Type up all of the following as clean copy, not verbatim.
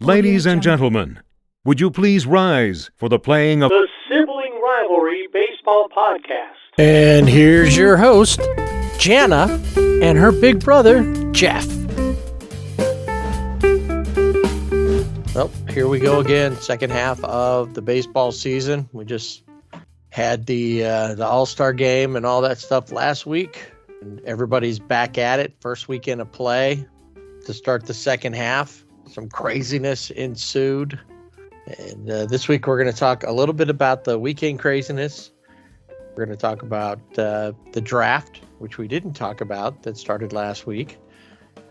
Ladies and gentlemen, would you please rise for the playing of the Sibling Rivalry Baseball Podcast. And here's your host, Jana, and her big brother, Jeff. Well, here we go again, second half of the baseball season. We just had the All-Star game and all that stuff last week. And everybody's back at it. First weekend of play to start the second half. Some craziness ensued. And this week we're going to talk a little bit about the weekend craziness. We're going to talk about the draft, which we didn't talk about, that started last week.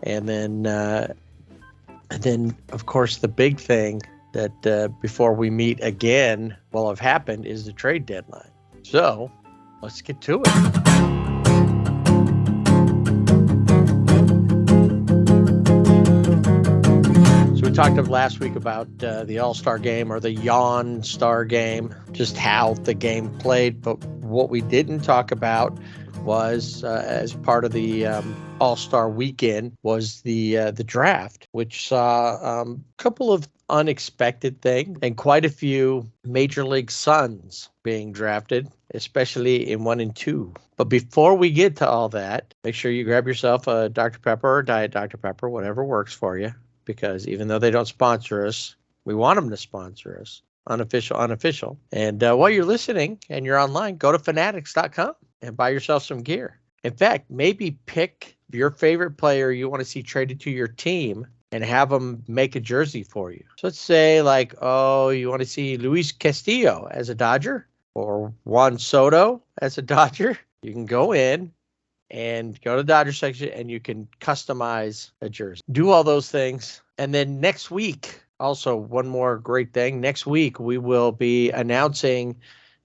And then, of course, the big thing that before we meet again will have happened is the trade deadline. So let's get to it. We talked of last week about the All-Star game or the Yawn Star game, just how the game played. But what we didn't talk about was, as part of the All-Star weekend, was the draft, which saw a couple of unexpected things and quite a few Major League sons being drafted, especially in 1 and 2. But before we get to all that, make sure you grab yourself a Dr. Pepper or Diet Dr. Pepper, whatever works for you. Because even though they don't sponsor us, we want them to sponsor us. Unofficial. And while you're listening and you're online, go to fanatics.com and buy yourself some gear. In fact, maybe pick your favorite player you want to see traded to your team and have them make a jersey for you. So let's say you want to see Luis Castillo as a Dodger or Juan Soto as a Dodger. You can go in and go to the Dodger section, and you can customize a jersey. Do all those things. And then next week, also one more great thing. Next week, we will be announcing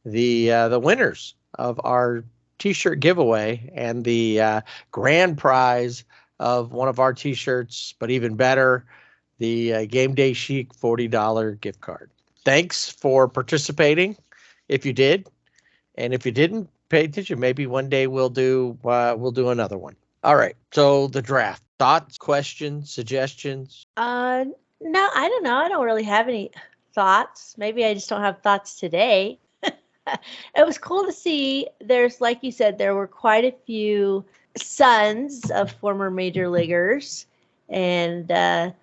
the winners of our T-shirt giveaway and the grand prize of one of our T-shirts, but even better, the Game Day Chic $40 gift card. Thanks for participating if you did. And if you didn't, pay attention. Maybe one day we'll do another one. All right. So the draft. Thoughts, questions, suggestions? No, I don't know. I don't really have any thoughts. Maybe I just don't have thoughts today. It was cool to see. There's, like you said, there were quite a few sons of former major leaguers, and the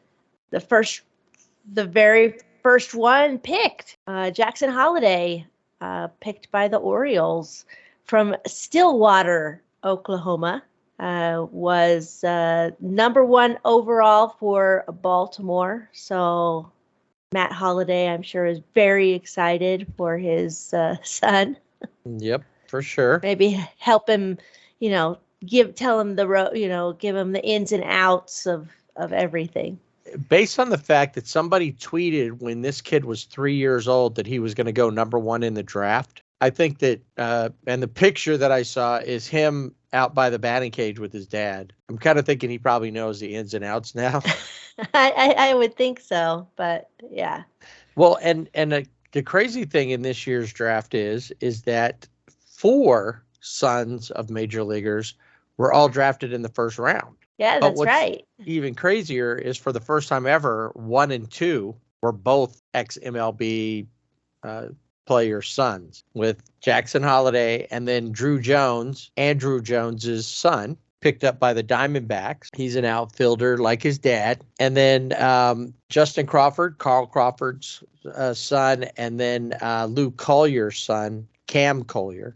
very first one picked, Jackson Holliday, picked by the Orioles. From Stillwater, Oklahoma, was number 1 overall for Baltimore. So Matt Holliday, I'm sure, is very excited for his son. Yep, for sure. Maybe help him, tell him the road, give him the ins and outs of everything. Based on the fact that somebody tweeted when this kid was 3 years old that he was going to go number 1 in the draft, I think that, and the picture that I saw is him out by the batting cage with his dad. I'm kind of thinking he probably knows the ins and outs now. I would think so, but yeah. Well, and the crazy thing in this year's draft is that 4 sons of major leaguers were all drafted in the first round. Yeah, that's right. Even crazier is for the first time ever, 1 and 2 were both ex-MLB players' sons, with Jackson Holliday and then Andrew Jones's son, picked up by the Diamondbacks. He's an outfielder like his dad. And then Justin Crawford, Carl Crawford's son, and then Lou Collier's son, Cam Collier.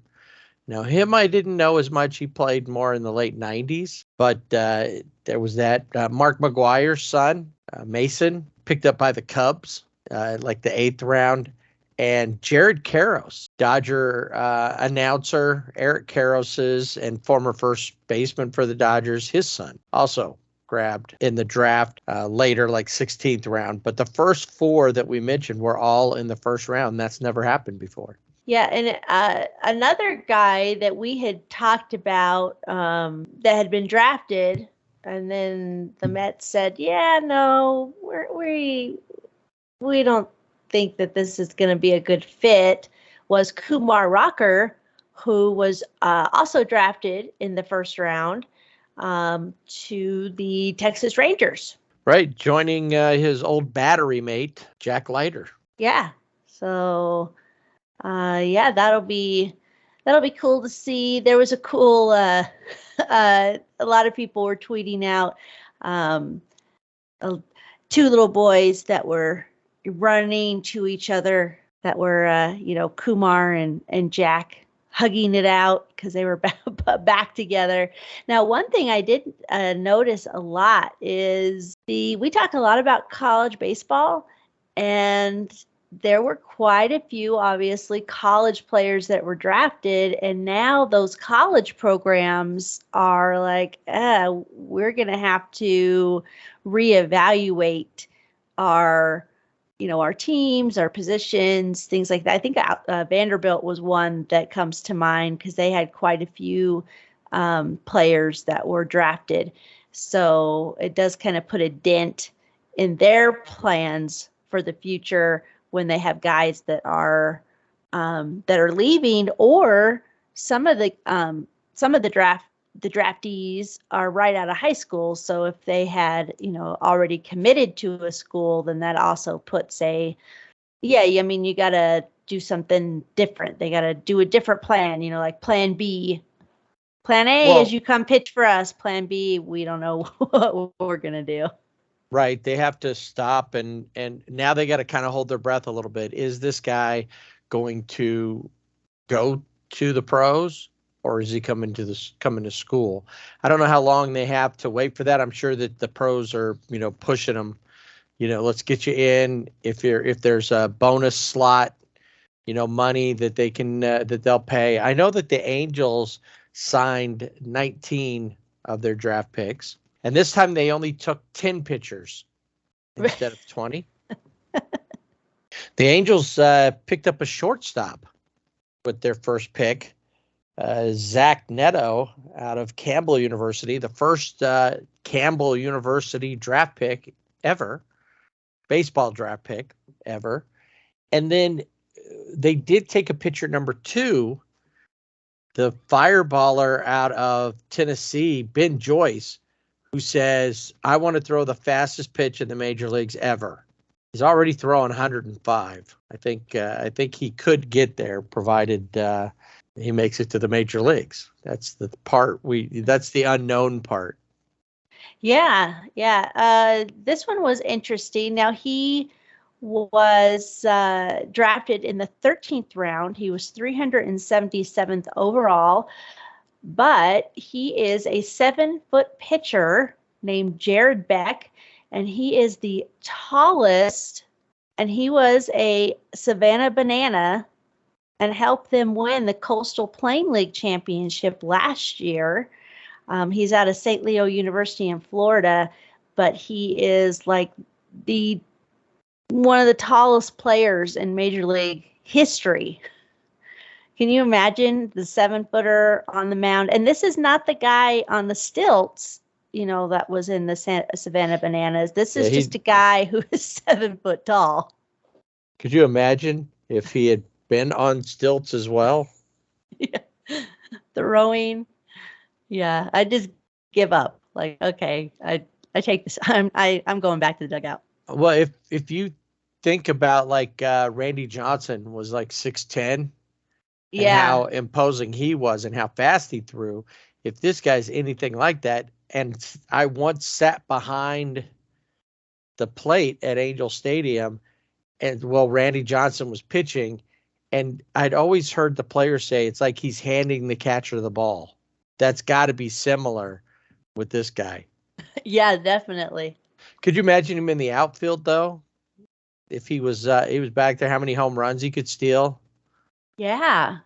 Now, him I didn't know as much. He played more in the late 90s. But there was that Mark McGuire's son, Mason, picked up by the Cubs, like the 8th round. And Jared Karros, Dodger announcer, Eric Karros's and former first baseman for the Dodgers, his son, also grabbed in the draft later, like 16th round. But the first 4 that we mentioned were all in the first round. That's never happened before. Yeah, and another guy that we had talked about that had been drafted, and then the Mets said, "Yeah, no, we don't think that this is going to be a good fit," was Kumar Rocker, who was also drafted in the first round to the Texas Rangers. Right, joining his old battery mate, Jack Leiter. Yeah. So, yeah, that'll be cool to see. There was a cool. A lot of people were tweeting out um, two little boys that were running to each other. That were, Kumar and Jack hugging it out because they were back together. Now, one thing I did notice a lot is we talk a lot about college baseball, and there were quite a few, obviously, college players that were drafted, and now those college programs are like, we're going to have to reevaluate our our teams, our positions, things like that. I think Vanderbilt was one that comes to mind because they had quite a few players that were drafted. So it does kind of put a dent in their plans for the future when they have guys that are leaving, or some of the draftees are right out of high school. So if they had, already committed to a school, then that also puts you got to do something different. They got to do a different plan, like plan B. Plan A is you come pitch for us. Plan B, we don't know what we're going to do. Right. They have to stop and now they got to kind of hold their breath a little bit. Is this guy going to go to the pros, or is he coming to school? I don't know how long they have to wait for that. I'm sure that the pros are, pushing them, let's get you in. If there's a bonus slot, money that they can, that they'll pay. I know that the Angels signed 19 of their draft picks, and this time they only took 10 pitchers instead of 20. The Angels picked up a shortstop with their first pick, Zach Neto out of Campbell University, the first Campbell University draft pick ever, baseball draft pick ever. And then they did take a pitcher number 2, the fireballer out of Tennessee, Ben Joyce, who says, I want to throw the fastest pitch in the major leagues ever. He's already throwing 105. I think he could get there, provided he makes it to the major leagues. That's the part that's the unknown part. Yeah. This one was interesting. Now, he was drafted in the 13th round. He was 377th overall, but he is a 7-foot pitcher named Jared Beck, and he is the tallest, and he was a Savannah Banana and helped them win the Coastal Plain League Championship last year. He's out of St. Leo University in Florida, but he is like one of the tallest players in Major League history. Can you imagine the 7-footer on the mound? And this is not the guy on the stilts, that was in the Savannah Bananas. This is just a guy who is 7 foot tall. Could you imagine if he had been on stilts as well? Yeah. Throwing. Yeah, I just give up. Like, okay, I take this. I'm going back to the dugout. Well, if you think about like Randy Johnson was like 6'10", and how imposing he was and how fast he threw. If this guy's anything like that, and I once sat behind the plate at Angel Stadium, and Randy Johnson was pitching, and I'd always heard the players say it's like he's handing the catcher the ball. That's got to be similar with this guy. Yeah, definitely. Could you imagine him in the outfield though? If he was back there, how many home runs he could steal? Yeah.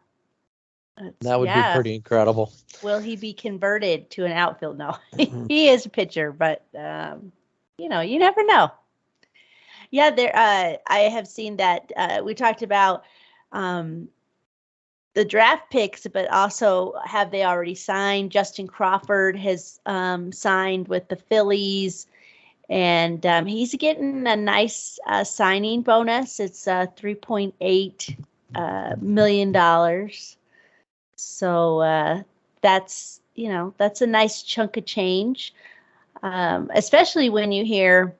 That would be pretty incredible. Will he be converted to an outfield? No, he is a pitcher, but you never know. Yeah, there. I have seen that. We talked about the draft picks, but also have they already signed? Justin Crawford has signed with the Phillies, and he's getting a nice signing bonus. It's $3.8 million. So that's a nice chunk of change. especially when you hear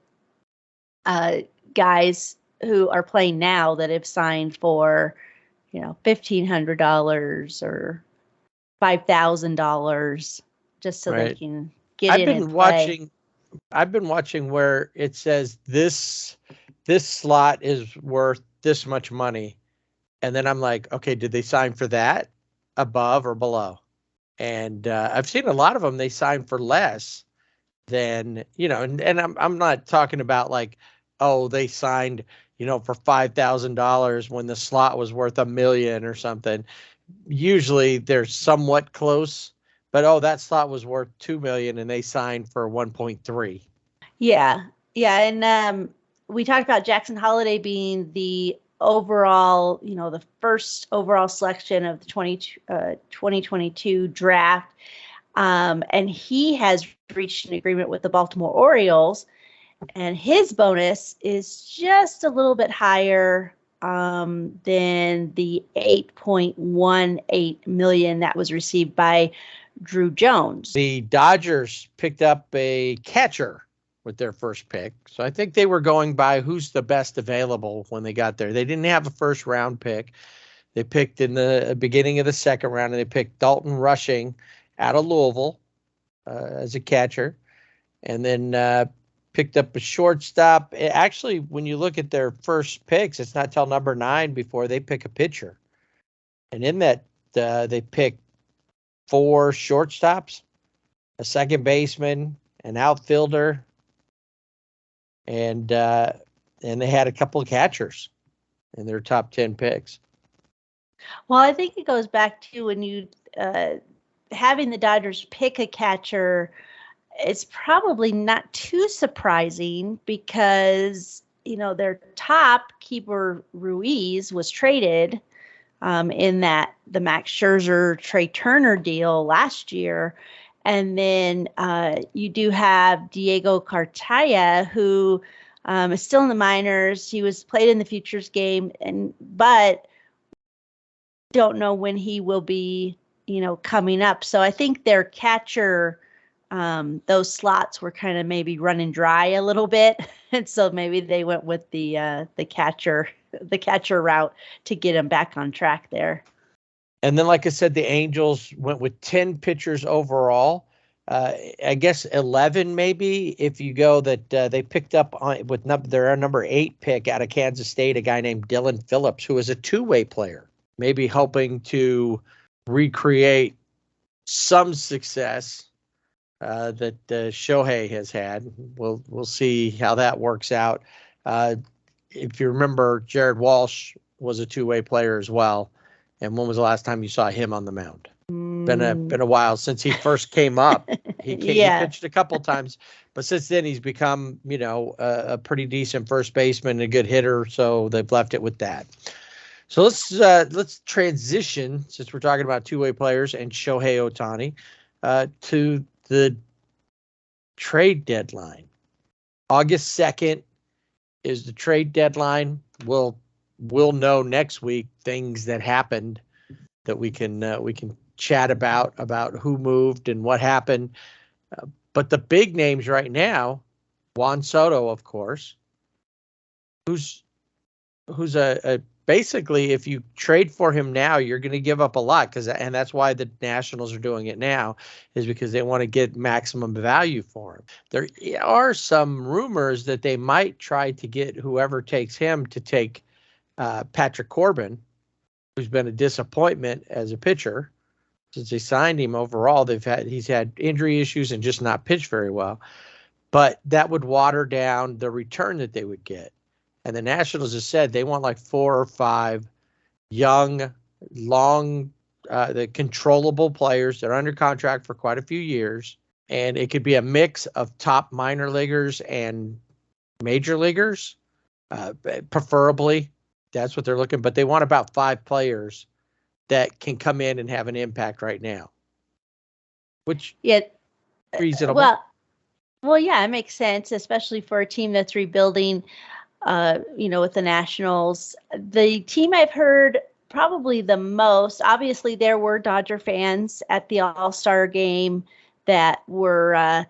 guys who are playing now that have signed for, $1,500 or $5,000 just so they Right. can get I've in and been play. watching where it says this slot is worth this much money. And then I'm like, okay, did they sign for that above or below? And I've seen a lot of them, they sign for less than, and I'm not talking about like, oh, they signed, for $5,000 when the slot was worth $1 million or something. Usually they're somewhat close, but oh, that slot was worth 2 million and they signed for 1.3. Yeah. Yeah. And we talked about Jackson Holiday being the overall, the first overall selection of the 2022 draft. And he has reached an agreement with the Baltimore Orioles, and his bonus is just a little bit higher than the 8.18 million that was received by Drew Jones. The Dodgers picked up a catcher with their first pick. So I think they were going by who's the best available when they got there. They didn't have a first round pick. They picked in the beginning of the second round, and they picked Dalton Rushing out of Louisville as a catcher, and then picked up a shortstop. Actually, when you look at their first picks, it's not till number 9 before they pick a pitcher. And in that, they pick 4 shortstops, a second baseman, an outfielder, and they had a couple of catchers in their top 10 picks. Well, I think it goes back to when you having the Dodgers pick a catcher. It's probably not too surprising because, their top keeper Ruiz was traded in the Max Scherzer, Trey Turner deal last year. And then you do have Diego Cartaya, who is still in the minors. He was played in the Futures game, but don't know when he will be, coming up. So I think their catcher, those slots were kind of maybe running dry a little bit, and so maybe they went with the catcher route to get him back on track there. And then, like I said, the Angels went with 10 pitchers overall. I guess 11 maybe if you go that they picked up with their number 8 pick out of Kansas State, a guy named Dylan Phillips, who is a two-way player, maybe hoping to recreate some success that Shohei has had. We'll see how that works out. If you remember, Jared Walsh was a two-way player as well. And when was the last time you saw him on the mound? Been a while since he first came up. He pitched a couple times, but since then he's become, a pretty decent first baseman and a good hitter. So they've left it with that. So let's transition, since we're talking about two-way players and Shohei Ohtani, to the trade deadline. August 2nd is the trade deadline. We'll know next week things that happened that we can chat about who moved and what happened. But the big names right now, Juan Soto, of course, who's a basically, if you trade for him now, you're going to give up a lot, and that's why the Nationals are doing it now, is because they want to get maximum value for him. There are some rumors that they might try to get whoever takes him to take Patrick Corbin, who's been a disappointment as a pitcher since they signed him. Overall, he's had injury issues and just not pitched very well. But that would water down the return that they would get. And the Nationals have said they want like 4 or 5 young, the controllable players that are under contract for quite a few years. And it could be a mix of top minor leaguers and major leaguers, preferably. That's what they're looking. But they want about 5 players that can come in and have an impact right now. Which reasonable. Well, yeah, it makes sense, especially for a team that's rebuilding. With the Nationals, the team I've heard probably the most, obviously there were Dodger fans at the All-Star game that were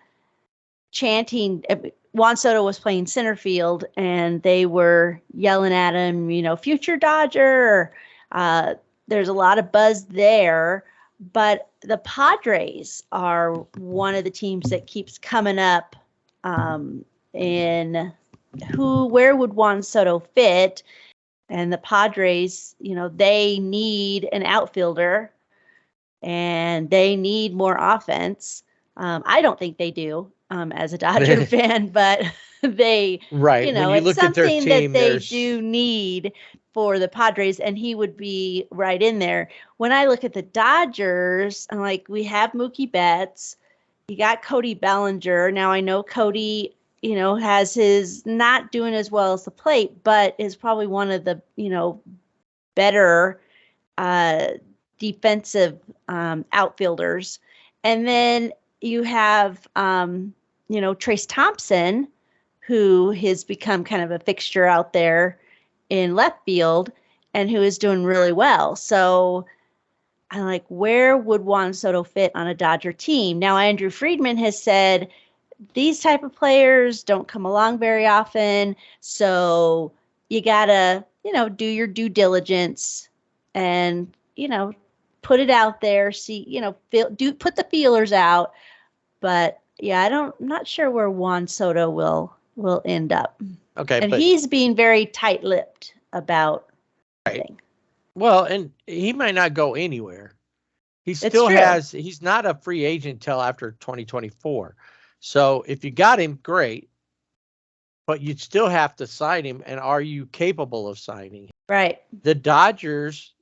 chanting. Juan Soto was playing center field, and they were yelling at him, future Dodger. There's a lot of buzz there, but the Padres are one of the teams that keeps coming up in where would Juan Soto fit? And the Padres, they need an outfielder and they need more offense. I don't think they do as a Dodger fan, but they, Right. When you it's look at their something team, that they there's do need for the Padres, and he would be right in there. When I look at the Dodgers, I'm like, we have Mookie Betts. You got Cody Bellinger. Now I know Cody, has his not doing as well as the plate, but is probably one of the, better defensive outfielders. And then you have, Trace Thompson, who has become kind of a fixture out there in left field and who is doing really well. So I'm like, where would Juan Soto fit on a Dodger team? Now, Andrew Friedman has said these type of players don't come along very often. So you gotta, do your due diligence and, put it out there, see, put the feelers out. But yeah, I'm not sure where Juan Soto will end up. okay, And but he's being very tight-lipped about right. everything. Well, and he might not go anywhere. He It's still true. he's not a free agent till after 2024. So if you got him, great. But you'd still have to sign him. And are you capable of signing him? Right. The Dodgers,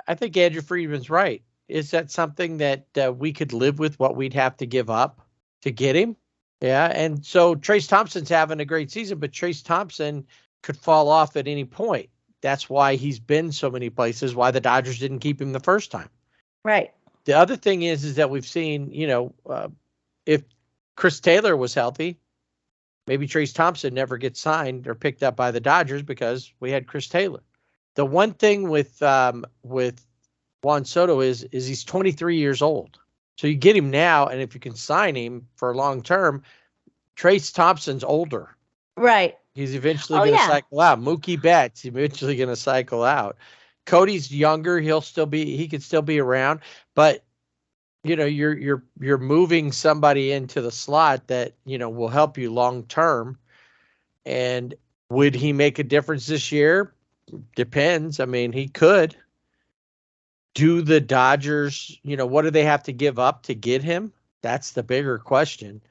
I think Andrew Friedman's right. Is that something that we could live with, what we'd have to give up to get him? Yeah. And so Trace Thompson's having a great season, but Trace Thompson could fall off at any point. That's why he's been so many places, why the Dodgers didn't keep him the first time. Right. The other thing is that we've seen, if Chris Taylor was healthy, maybe Trace Thompson never gets signed or picked up by the Dodgers because we had Chris Taylor. The one thing with Juan Soto is he's 23 years old. So you get him now, and if you can sign him for long term, Trace Thompson's older. Right. He's eventually going to cycle out. Mookie Betts eventually going to cycle out. Cody's younger. He could still be around, but you're moving somebody into the slot that, will help you long term. And would he make a difference this year? Depends. I mean, he could. Do the Dodgers, what do they have to give up to get him? That's the bigger question.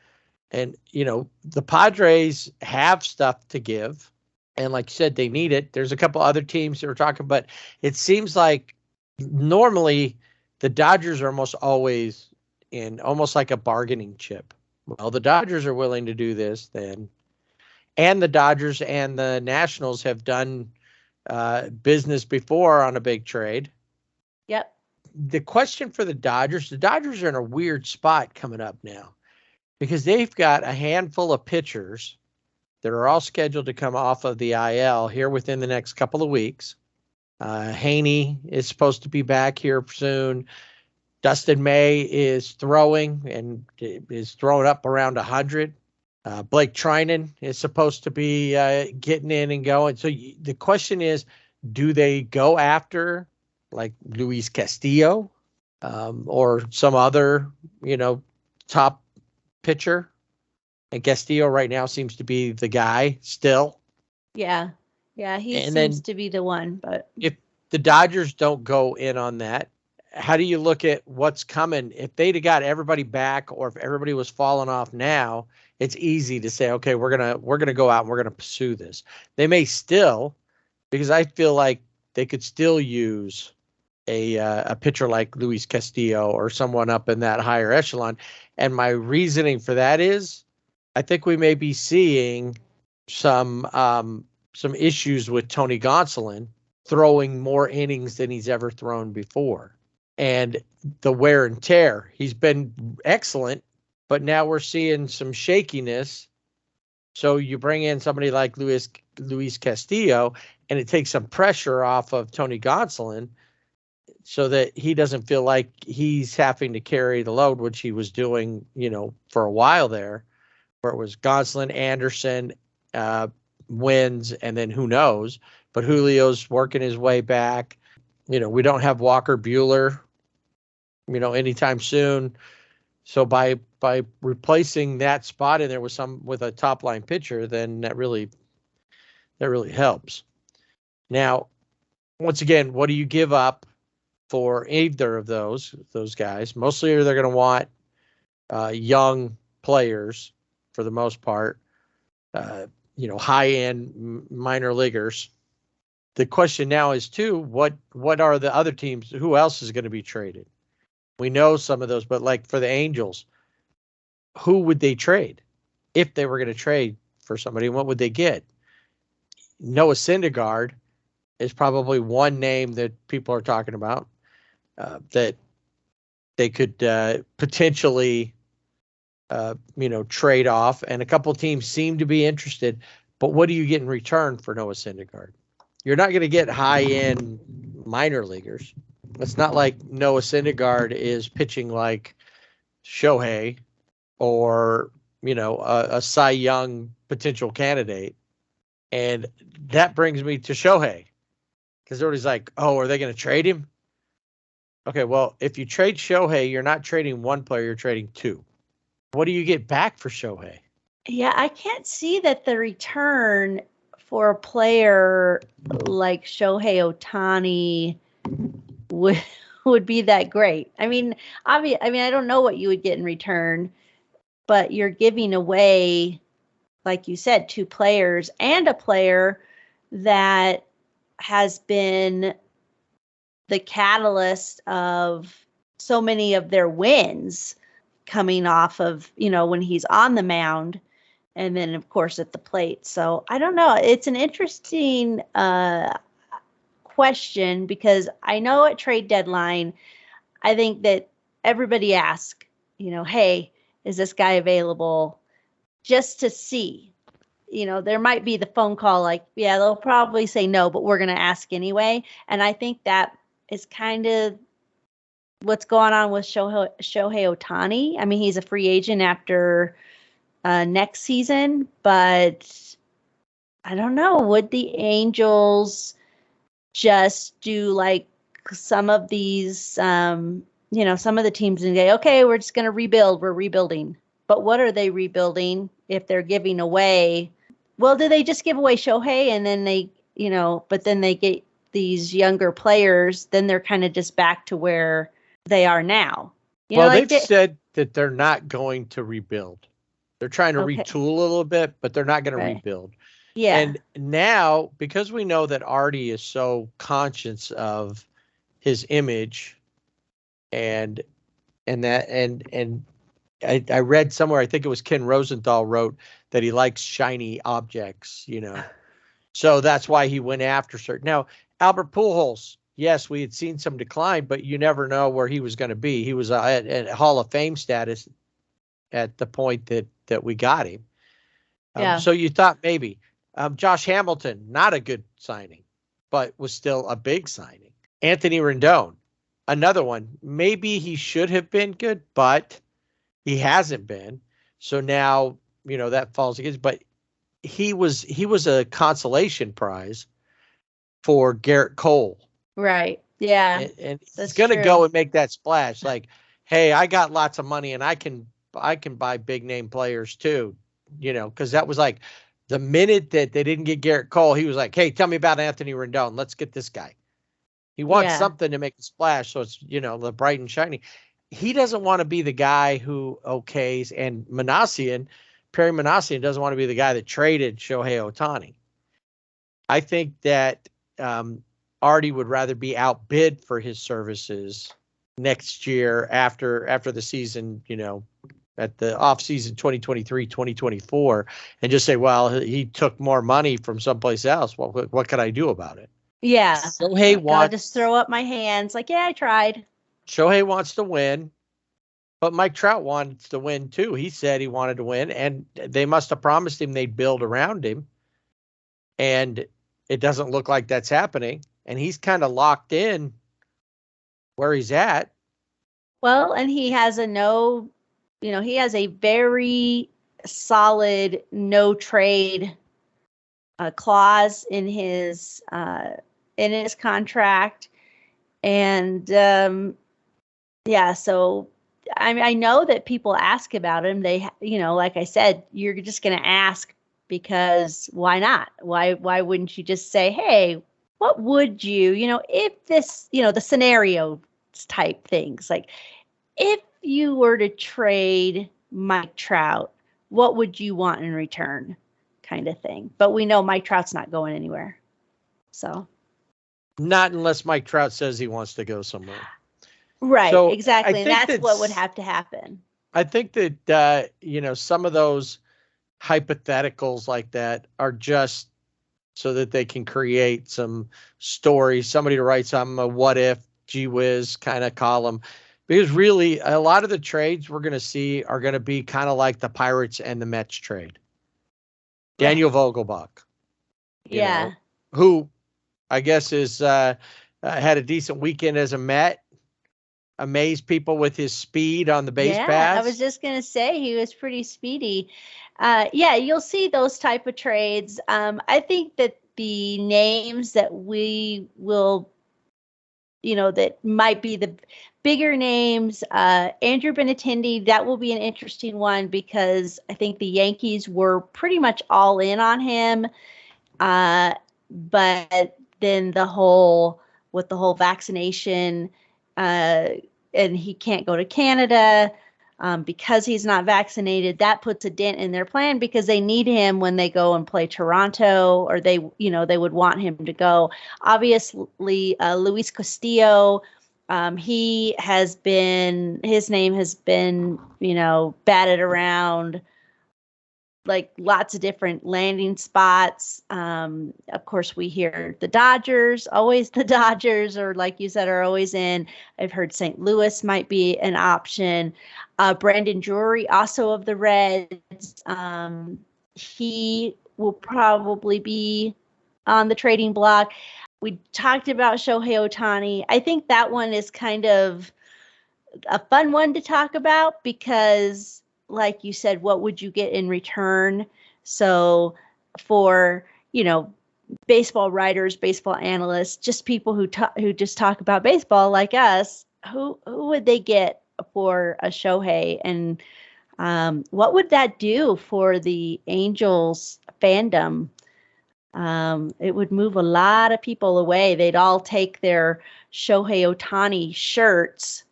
And, the Padres have stuff to give. And like you said, they need it. There's a couple other teams that we're talking, but it seems like normally the Dodgers are almost always in almost like a bargaining chip. Well, the Dodgers are willing to do this then. And the Dodgers and the Nationals have done business before on a big trade. Yep. The question for the Dodgers are in a weird spot coming up now because they've got a handful of pitchers that are all scheduled to come off of the IL here within the next couple of weeks. Haney is supposed to be back here soon. Dustin May is throwing and is throwing up around 100. Blake Trinan is supposed to be getting in and going. So the question is, do they go after like Luis Castillo or some other, top pitcher? And Castillo right now seems to be the guy still. Yeah. Yeah, he seems to be the one. But if the Dodgers don't go in on that, how do you look at what's coming? If they'd have got everybody back, or if everybody was falling off now, it's easy to say, okay, we're gonna go out and we're gonna pursue this. They may still, because I feel like they could still use a pitcher like Luis Castillo or someone up in that higher echelon. And my reasoning for that is, I think we may be seeing some issues with Tony Gonsolin throwing more innings than he's ever thrown before. And the wear and tear, he's been excellent, but now we're seeing some shakiness. So you bring in somebody like Luis Castillo, and it takes some pressure off of Tony Gonsolin so that he doesn't feel like he's having to carry the load, which he was doing, for a while there. where it was Gonsolin, Anderson, wins, and then who knows? But Julio's working his way back. We don't have Walker Bueller, anytime soon. So by replacing that spot in there with a top line pitcher, then that really helps. Now, once again, what do you give up for either of those guys? Mostly they're going to want young players for the most part, high end minor leaguers. The question now is too, what are the other teams? Who else is going to be traded? We know some of those, but like for the Angels, who would they trade if they were going to trade for somebody? What would they get? Noah Syndergaard is probably one name that people are talking about that they could potentially, trade off. And a couple of teams seem to be interested. But what do you get in return for Noah Syndergaard? You're not going to get high-end minor leaguers. It's not like Noah Syndergaard is pitching like Shohei or, a Cy Young potential candidate. And that brings me to Shohei. Because everybody's like, oh, are they going to trade him? Okay, well, if you trade Shohei, you're not trading one player, you're trading two. What do you get back for Shohei? Yeah, I can't see that the return for a player like Shohei Ohtani would be that great. I mean, I don't know what you would get in return, but you're giving away, like you said, two players and a player that has been the catalyst of so many of their wins coming off of, when he's on the mound and then of course at the plate. So I don't know. It's an interesting question because I know at trade deadline, I think that everybody asks, hey, is this guy available, just to see. There might be the phone call like, yeah, they'll probably say no, but we're going to ask anyway. And I think that is kind of what's going on with Shohei Ohtani. I mean, he's a free agent after next season, but I don't know. Would the Angels just do like some of these, some of the teams and say, okay, we're just going to rebuild. We're rebuilding. But what are they rebuilding if they're giving away? Well, do they just give away Shohei and then they, but then they get these younger players, then they're kind of just back to where they are now. They've said that they're not going to rebuild. They're trying to retool a little bit, but they're not going to rebuild. Yeah. And now, because we know that Artie is so conscious of his image and I read somewhere, I think it was Ken Rosenthal wrote that he likes shiny objects, So that's why he went after certain. Now, Albert Pujols, yes, we had seen some decline, but you never know where he was going to be. He was at Hall of Fame status at the point that we got him. So you thought maybe. Josh Hamilton, not a good signing, but was still a big signing. Anthony Rendon, another one. Maybe he should have been good, but he hasn't been. So now, that falls against. But he was a consolation prize for Garrett Cole. Right. Yeah. And he's going to go and make that splash. Like, hey, I got lots of money and I can buy big name players too, because that was like the minute that they didn't get Garrett Cole, he was like, hey, tell me about Anthony Rendon. Let's get this guy. He wants something to make a splash. So it's, the bright and shiny. He doesn't want to be the guy who okays, and Perry Manassian doesn't want to be the guy that traded Shohei Ohtani. I think that Artie would rather be outbid for his services next year after the season, at the off season 2023, 2024, and just say, well, he took more money from someplace else. Well, what could I do about it? Yeah. Shohei wants just throw up my hands like, yeah, I tried. Shohei wants to win, but Mike Trout wants to win too. He said he wanted to win, and they must have promised him they'd build around him. And it doesn't look like that's happening. And he's kind of locked in where he's at. Well, and he has he has a very solid no trade clause in his contract, and yeah, so I know that people ask about him. They, like I said, you're just going to ask because why not? Why wouldn't you just say, hey, what would you, if this, the scenario type things, like if you were to trade Mike Trout, what would you want in return, kind of thing. But we know Mike Trout's not going anywhere. So. Not unless Mike Trout says he wants to go somewhere. Right, So exactly. And that's what would have to happen. I think that, some of those hypotheticals like that are just so that they can create some stories, somebody to write some a what if, gee whiz kind of column. Because really, a lot of the trades we're going to see are going to be kind of like the Pirates and the Mets trade. Daniel Vogelbach. Yeah. Who I guess is had a decent weekend as a Met. Amazed people with his speed on the base pass. I was just going to say he was pretty speedy. Yeah, you'll see those type of trades. I think that the names that we will, that might be the bigger names, Andrew Benintendi, that will be an interesting one because I think the Yankees were pretty much all in on him. But then the whole vaccination, and he can't go to Canada because he's not vaccinated, that puts a dent in their plan because they need him when they go and play Toronto, or they would want him to go. Obviously, Luis Castillo, his name has been, batted around like lots of different landing spots. Of course, we hear the Dodgers, always the Dodgers, or like you said, are always in. I've heard St. Louis might be an option. Brandon Drury, also of the Reds, he will probably be on the trading block. We talked about Shohei Ohtani. I think that one is kind of a fun one to talk about because, like you said, what would you get in return? So for, baseball writers, baseball analysts, just people who just talk about baseball like us, who would they get for a Shohei? And what would that do for the Angels fandom? It would move a lot of people away. They'd all take their Shohei Ohtani shirts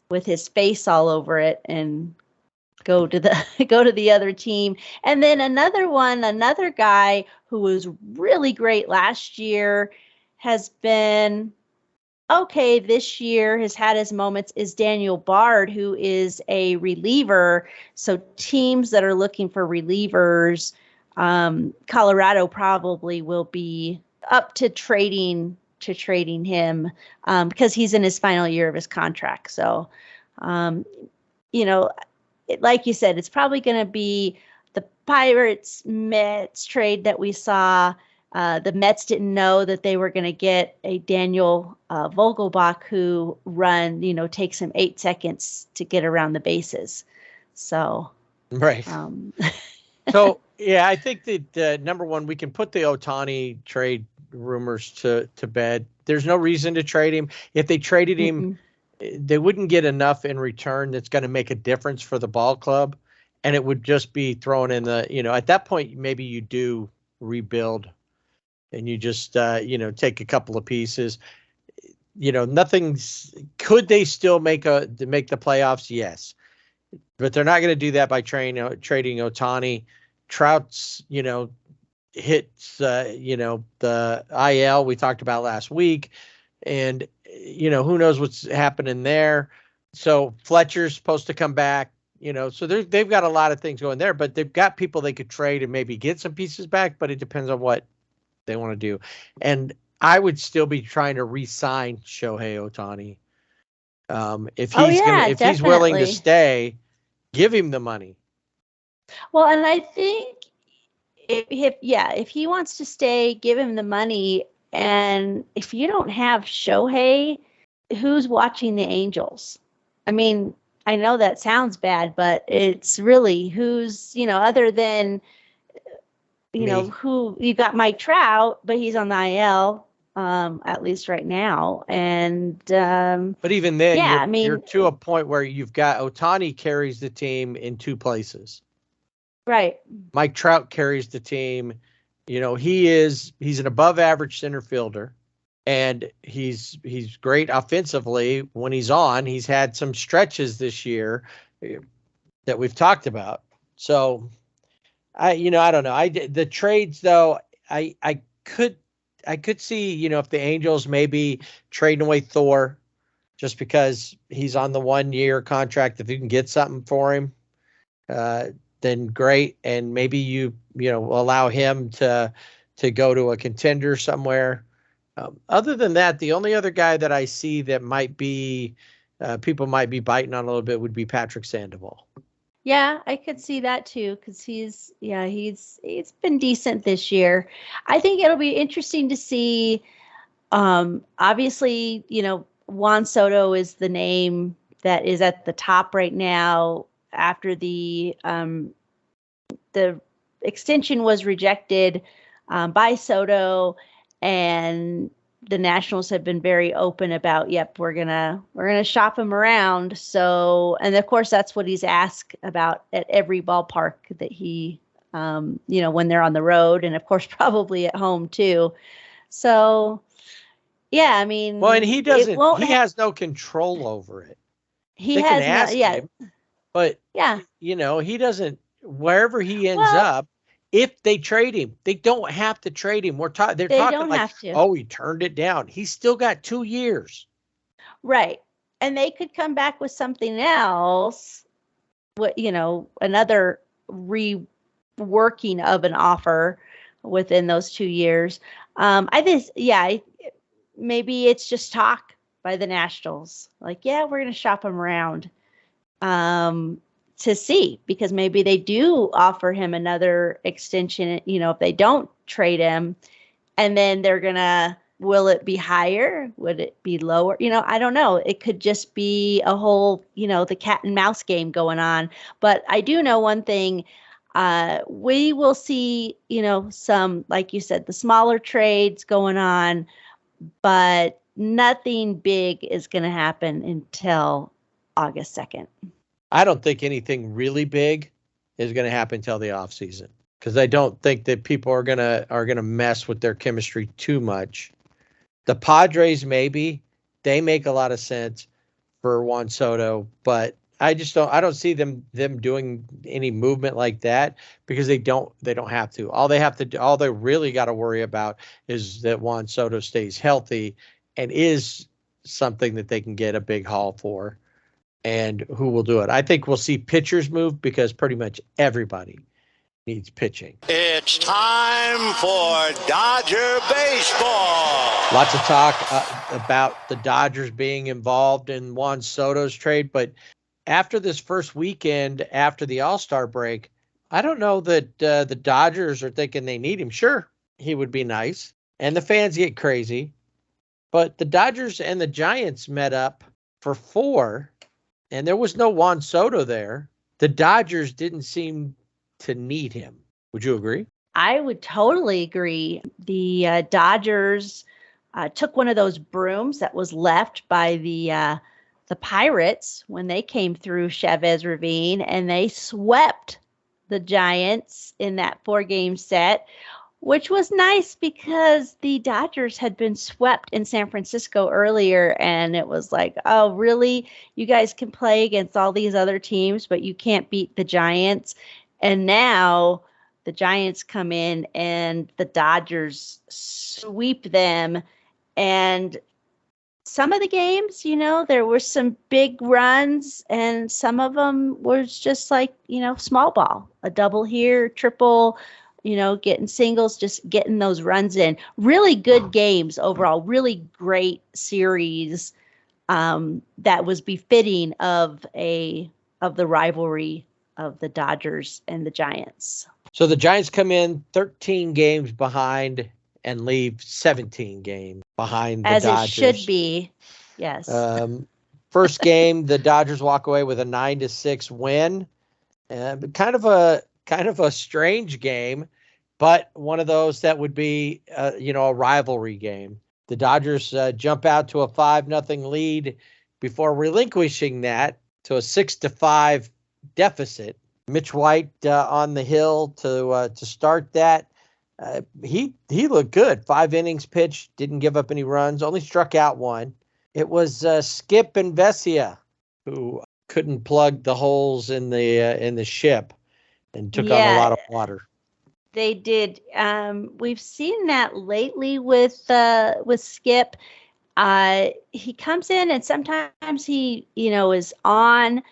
with his face all over it and go to the other team. And then another guy who was really great last year has been okay this year, has had his moments, is Daniel Bard, who is a reliever. So teams that are looking for relievers, Colorado probably will be up to trading him because he's in his final year of his contract. So, like you said, it's probably going to be the Pirates Mets trade that we saw. The Mets didn't know that they were going to get a Daniel Vogelbach who takes him 8 seconds to get around the bases. So, right. So, yeah, I think that number one, we can put the Ohtani trade rumors to bed. There's no reason to trade him. If they traded him, they wouldn't get enough in return that's going to make a difference for the ball club. And it would just be thrown in the, at that point, maybe you do rebuild and you just, take a couple of pieces. Could they still make the playoffs? Yes. But they're not going to do that by trading Ohtani. Trout's, hits, the IL we talked about last week. And, who knows what's happening there. So Fletcher's supposed to come back, so they've got a lot of things going there, but they've got people they could trade and maybe get some pieces back, but it depends on what they want to do. And I would still be trying to re-sign Shohei Ohtani. If he's willing to stay, give him the money. Well, and I think if he wants to stay, give him the money. And if you don't have Shohei, who's watching the Angels? I mean, I know that sounds bad, but it's really who's, other than, Me. who you got Mike Trout, but he's on the IL, at least right now. And But even then, yeah, I you're mean, to a point where you've got Ohtani carries the team in two places. right. Mike Trout carries the team. He's an above average center fielder, and he's great offensively when he's on. He's had some stretches this year that we've talked about. So I don't know. The trades though, I could see, if the Angels maybe trading away Thor just because he's on the 1-year contract. If you can get something for him, then great. And maybe you allow him to go to a contender somewhere. Other than that, the only other guy that I see that might be people might be biting on a little bit would be Patrick Sandoval. Yeah, I could see that too, because he's been decent this year. I think it'll be interesting to see. Obviously, Juan Soto is the name that is at the top right now after the extension was rejected by Soto, and the Nationals have been very open about, yep, we're gonna shop him around. So, and of course, that's what he's asked about at every ballpark that he, when they're on the road, and of course, probably at home too. So, yeah, I mean, Well, and he doesn't. won't He has no control over it. he They can has not ask yet. him, but Yeah. he doesn't. Wherever he ends Well, up, if they trade him, they don't have to trade him. They're they talking don't like, have to. oh, he turned it down. He's still got 2 years. Right. And they could come back with something else, another reworking of an offer within those 2 years. I think, yeah, maybe it's just talk by the Nationals. Like, yeah, we're going to shop them around to see, because maybe they do offer him another extension, if they don't trade him, and then they're going to, will it be higher? Would it be lower? I don't know. It could just be a whole, the cat and mouse game going on. But I do know one thing. We will see, some, like you said, the smaller trades going on, but nothing big is going to happen until August 2nd. I don't think anything really big is going to happen until the offseason, because I don't think that people are gonna mess with their chemistry too much. The Padres, maybe they make a lot of sense for Juan Soto, but I don't see them doing any movement like that, because they don't have to. All they really got to worry about is that Juan Soto stays healthy and is something that they can get a big haul for, and who will do it. I think we'll see pitchers move, because pretty much everybody needs pitching. It's time for Dodger baseball. Lots of talk about the Dodgers being involved in Juan Soto's trade, but after this first weekend, after the All-Star break, I don't know that the Dodgers are thinking they need him. Sure, he would be nice, and the fans get crazy, but the Dodgers and the Giants met up for 4, and there was no Juan Soto there. The Dodgers didn't seem to need him. Would you agree? I would totally agree. The Dodgers took one of those brooms that was left by the Pirates when they came through Chavez Ravine, and they swept the Giants in that 4-game set, which was nice because the Dodgers had been swept in San Francisco earlier, and it was like, oh, really? You guys can play against all these other teams, but you can't beat the Giants. And now the Giants come in and the Dodgers sweep them. And some of the games, there were some big runs, and some of them was just like, small ball, a double here, triple, getting singles, just getting those runs in. Really good games overall, really great series that was befitting of the rivalry of the Dodgers and the Giants. So the Giants come in 13 games behind and leave 17 games behind the As Dodgers. it should be. Yes. First game, the Dodgers walk away with a 9-6 win. Kind of a strange game, but one of those that would be a rivalry game. The Dodgers jump out to a 5-0 lead before relinquishing that to a 6-5 deficit. Mitch White on the hill to start that. He looked good. 5 innings pitched, didn't give up any runs, only struck out 1. It was Skip and Vesia who couldn't plug the holes in the ship and took on a lot of water. They did. We've seen that lately with Skip. He comes in and sometimes he, is on.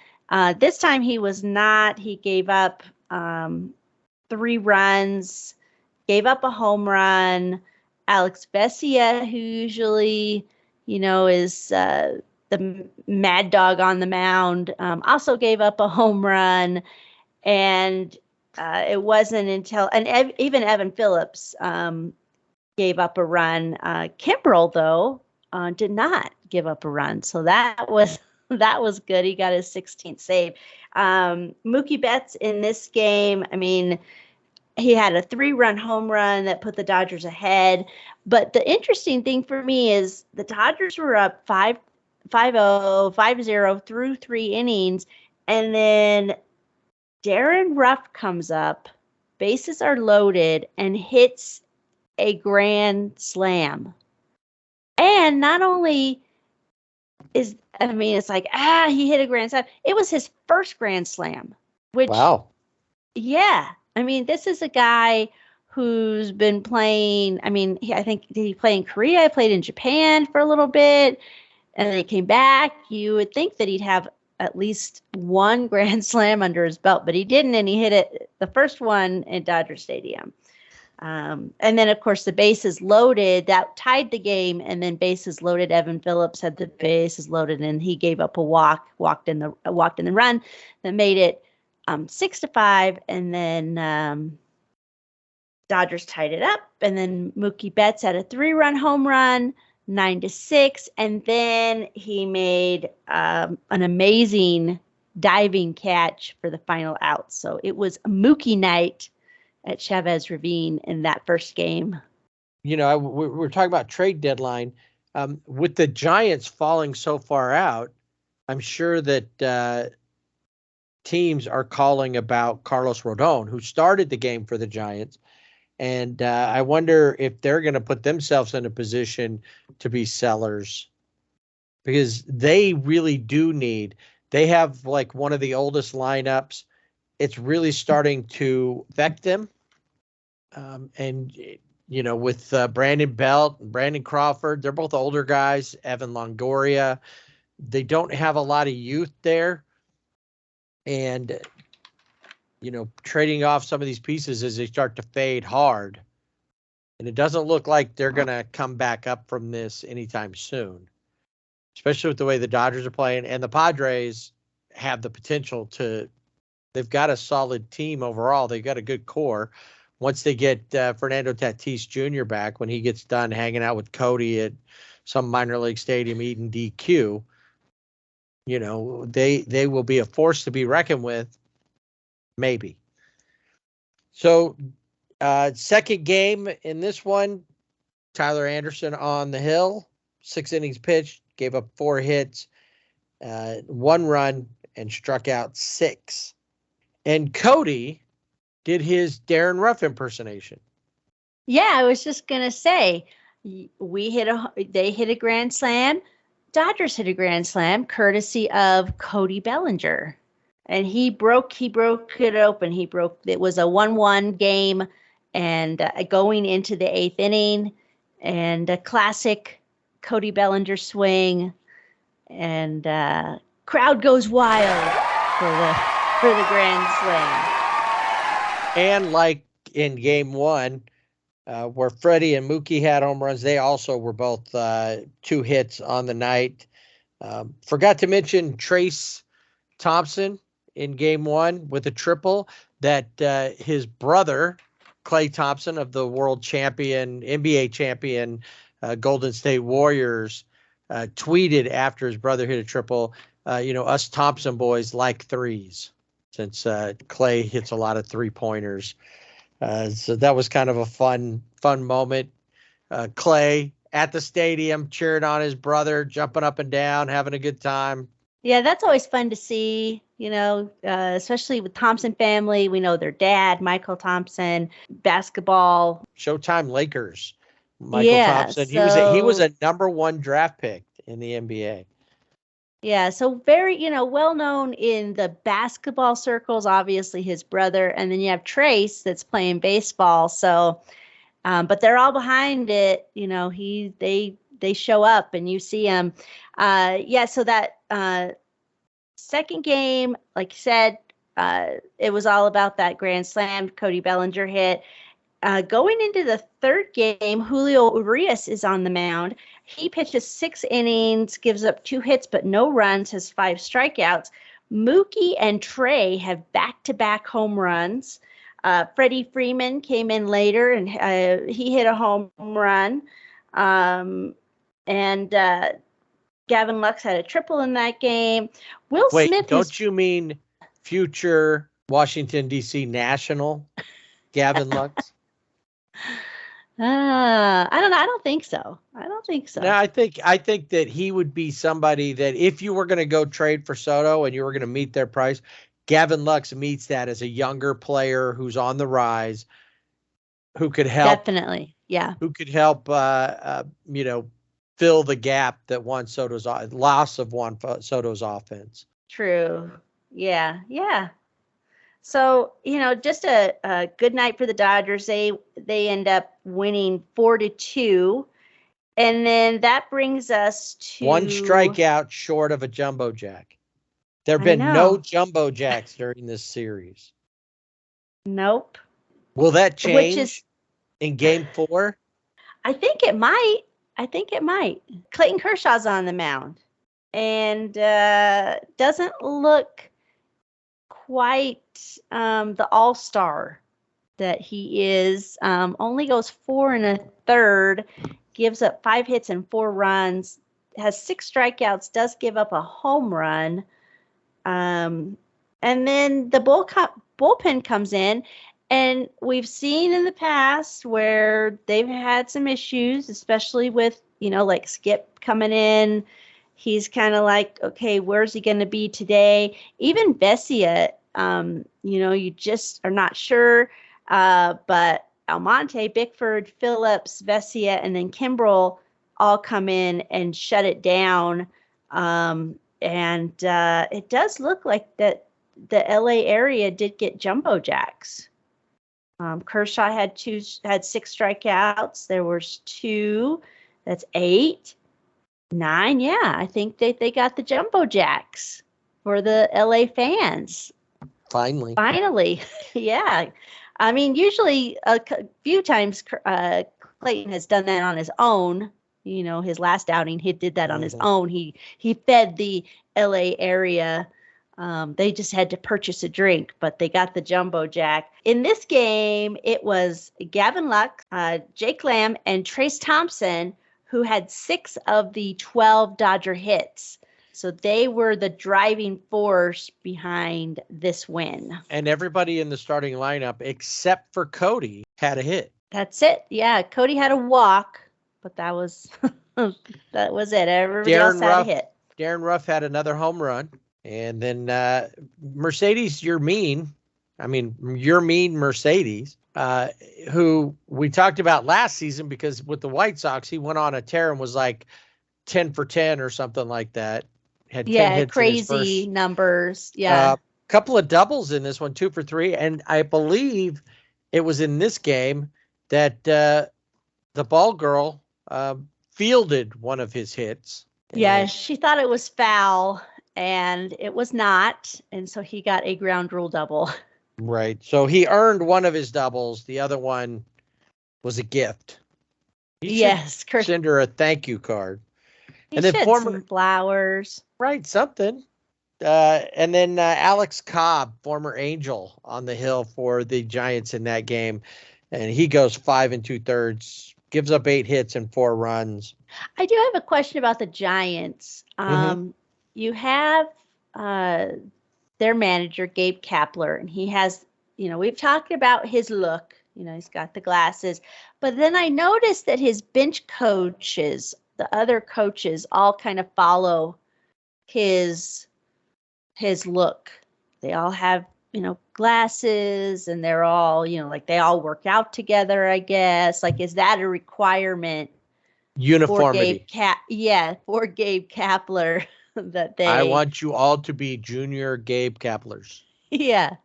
This time he was not. He gave up 3 runs, gave up a home run. Alex Vesia, who usually, is the mad dog on the mound, also gave up a home run. And it wasn't until, and even Evan Phillips gave up a run. Kimbrel, though, did not give up a run. So that was good. He got his 16th save. Mookie Betts in this game, he had a 3-run home run that put the Dodgers ahead. But the interesting thing for me is the Dodgers were up 5-0, 5-0 through 3 innings. And then Darren Ruff comes up, bases are loaded, and hits a grand slam. And not only it's like, he hit a grand slam. It was his first grand slam, which, wow. Yeah. This is a guy who's been playing. I think, did he play in Korea? He played in Japan for a little bit, and then he came back. You would think that he'd have at least 1 grand slam under his belt, but he didn't, and he hit it, the first one, in Dodger Stadium. And then, of course, the bases loaded, that tied the game, and then bases loaded. Evan Phillips had the bases loaded, and he gave up a walked in the run that made it 6-5, and then Dodgers tied it up, and then Mookie Betts had a 3-run home run, 9-6, and then he made an amazing diving catch for the final out. So it was a Mookie night at Chavez Ravine in that first game. We're talking about trade deadline. With the Giants falling so far out, I'm sure that teams are calling about Carlos Rodon, who started the game for the Giants. And I wonder if they're going to put themselves in a position to be sellers, because they really do need. They have like one of the oldest lineups. It's really starting to affect them. With Brandon Belt and Brandon Crawford, they're both older guys. Evan Longoria, they don't have a lot of youth there. And trading off some of these pieces as they start to fade hard. And it doesn't look like they're going to come back up from this anytime soon, especially with the way the Dodgers are playing. And the Padres have the potential they've got a solid team overall. They've got a good core. Once they get Fernando Tatis Jr. back, when he gets done hanging out with Cody at some minor league stadium eating DQ, they will be a force to be reckoned with. Maybe. So, second game in this one, Tyler Anderson on the hill, 6 innings pitched, gave up 4 hits, 1 run, and struck out 6. And Cody did his Darren Ruff impersonation. Yeah, I was just gonna say, they hit a grand slam, Dodgers hit a grand slam, courtesy of Cody Bellinger. And he broke it open. It was a 1-1 game, and going into the 8th inning, and a classic Cody Bellinger swing, and crowd goes wild for the grand slam. And like in game 1, where Freddie and Mookie had home runs, they also were both 2 hits on the night. Forgot to mention Trace Thompson in game 1 with a triple that his brother, Klay Thompson of the world champion, NBA champion, Golden State Warriors, tweeted after his brother hit a triple, us Thompson boys like threes, since Clay hits a lot of 3-pointers. So that was kind of a fun moment. Clay at the stadium cheering on his brother, jumping up and down, having a good time. Yeah, that's always fun to see, especially with Thompson family. We know their dad, Michael Thompson, basketball. Showtime Lakers. Michael Thompson. He was a number 1 draft pick in the NBA. Yeah, so very, well known in the basketball circles, obviously his brother, and then you have Trace that's playing baseball. So, but they're all behind it. They show up and you see them. So that second game, like you said, it was all about that grand slam Cody Bellinger hit. Going into the third game, Julio Urias is on the mound. He pitches 6 innings, gives up 2 hits, but no runs, has 5 strikeouts. Mookie and Trey have back-to-back home runs. Freddie Freeman came in later, and he hit a home run. And Gavin Lux had a triple in that game. Wait, don't you mean future Washington, D.C. national Gavin Lux? I don't know. I don't think so. No, I think that he would be somebody that if you were going to go trade for Soto and you were going to meet their price, Gavin Lux meets that as a younger player who's on the rise, who could help. Definitely. Yeah. Who could help, fill the gap that loss of Juan Soto's offense. True. Yeah. Yeah. So, just a good night for the Dodgers. They end up winning 4-2. And then that brings us to 1 strikeout short of a jumbo jack. There have been no jumbo jacks during this series. Nope. Will that change in game 4? I think it might. Clayton Kershaw's on the mound and doesn't look quite the all-star that he is. Only goes 4 1/3, gives up 5 hits and 4 runs, has 6 strikeouts, does give up a home run. And then the bullpen comes in, and we've seen in the past where they've had some issues, especially with, like Skip coming in. He's kind of like, okay, where's he going to be today? Even Vesia, you just are not sure. But Almonte, Bickford, Phillips, Vesia, and then Kimbrel all come in and shut it down. And it does look like that the LA area did get jumbo jacks. Kershaw had 6 strikeouts. There was 2. That's 8, 9. Yeah, I think they got the jumbo jacks for the LA fans. Finally. Yeah. I mean, usually a few times Clayton has done that on his own. His last outing, he did that on his own. He fed the LA area. They just had to purchase a drink, but they got the jumbo jack. In this game, it was Gavin Lux, Jake Lamb, and Trace Thompson who had 6 of the 12 Dodger hits. So they were the driving force behind this win. And everybody in the starting lineup, except for Cody, had a hit. That's it. Yeah, Cody had a walk, but that was that was it. Everybody else had a hit. Darren Ruff had another home run. And then Mercedes, you're mean Mercedes, who we talked about last season because with the White Sox, he went on a tear and was like 10 for 10 or something like that. Had 10 hits crazy numbers. Yeah. Couple of doubles in this one, 2 for 3. And I believe it was in this game that the ball girl fielded one of his hits. Yeah, she thought it was foul. And it was not. And so he got a ground rule double. Right. So he earned one of his doubles. The other one was a gift. Yes. Send her a thank you card. And then some flowers. Right. Something. And then Alex Cobb, former Angel on the hill for the Giants in that game. And he goes 5 2/3, gives up 8 hits and 4 runs. I do have a question about the Giants. You have their manager, Gabe Kapler, and he has, we've talked about his look. He's got the glasses. But then I noticed that his bench coaches, the other coaches, all kind of follow his look. They all have, glasses, and they're all, like they all work out together, I guess. Like, is that a requirement? Uniformity. For Gabe Kapler that they. I want you all to be junior Gabe Kaplers. Yeah.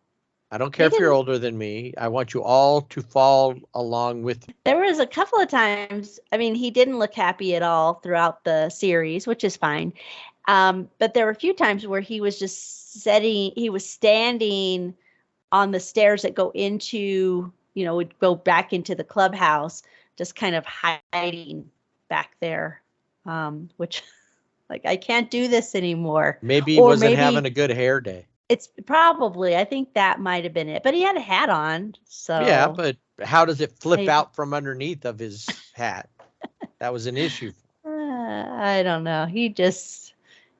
I don't care if you're older than me. I want you all to fall along with me. There was a couple of times, he didn't look happy at all throughout the series, which is fine. But there were a few times where he was just standing on the stairs that go into, would go back into the clubhouse, just kind of hiding back there, which like, I can't do this anymore. Maybe he wasn't having a good hair day. It's probably, I think that might have been it, but he had a hat on. So yeah, but how does it flip out from underneath of his hat? That was an issue. I don't know. He's just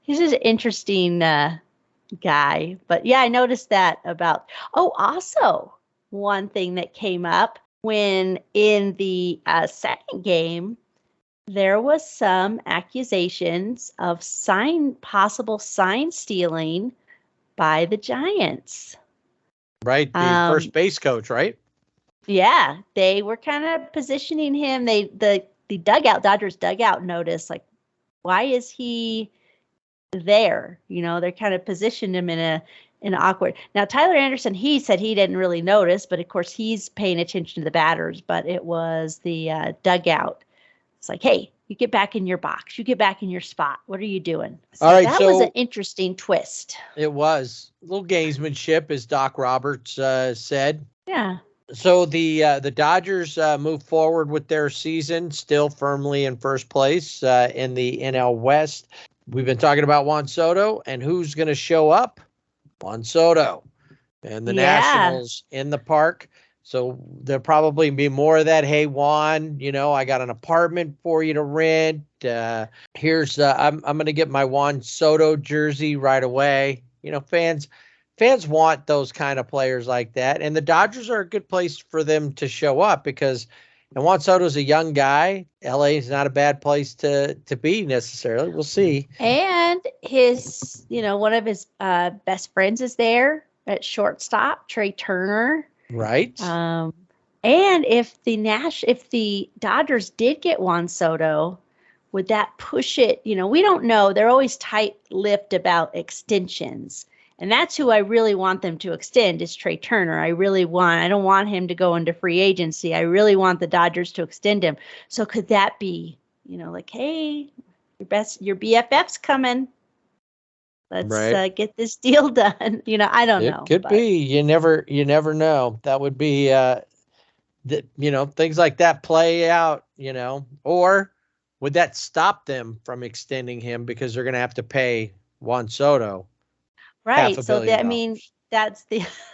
an interesting guy. But yeah, I noticed that about. Oh, also one thing that came up when in the second game, there was some accusations of possible sign stealing by the Giants. Right, the first base coach, right? Yeah, they were kind of positioning him. The Dodgers dugout notice, like, why is he there? They're kind of positioned him in an awkward. Now, Tyler Anderson, he said he didn't really notice, but of course he's paying attention to the batters. But it was the dugout. It's like, hey, you get back in your box. You get back in your spot. What are you doing? So all right, that was an interesting twist. It was a little gamesmanship, as Doc Roberts said. Yeah. So the Dodgers move forward with their season, still firmly in first place in the NL West. We've been talking about Juan Soto, and who's going to show up? Juan Soto and the Nationals in the park. So there'll probably be more of that. Hey, Juan, I got an apartment for you to rent. Here's I'm going to get my Juan Soto jersey right away. Fans want those kind of players like that. And the Dodgers are a good place for them to show up because Juan Soto's a young guy. LA is not a bad place to be necessarily. We'll see. And his, one of his best friends is there at shortstop, Trey Turner. Right. And if the Dodgers did get Juan Soto, would that push it? We don't know. They're always tight-lipped about extensions. And that's who I really want them to extend is Trey Turner. I don't want him to go into free agency. I really want the Dodgers to extend him. So could that be, like, hey, your BFF's coming. Let's get this deal done. I don't know. It could be. You never know. That would be, things like that play out, or would that stop them from extending him because they're going to have to pay Juan Soto? Right. So that's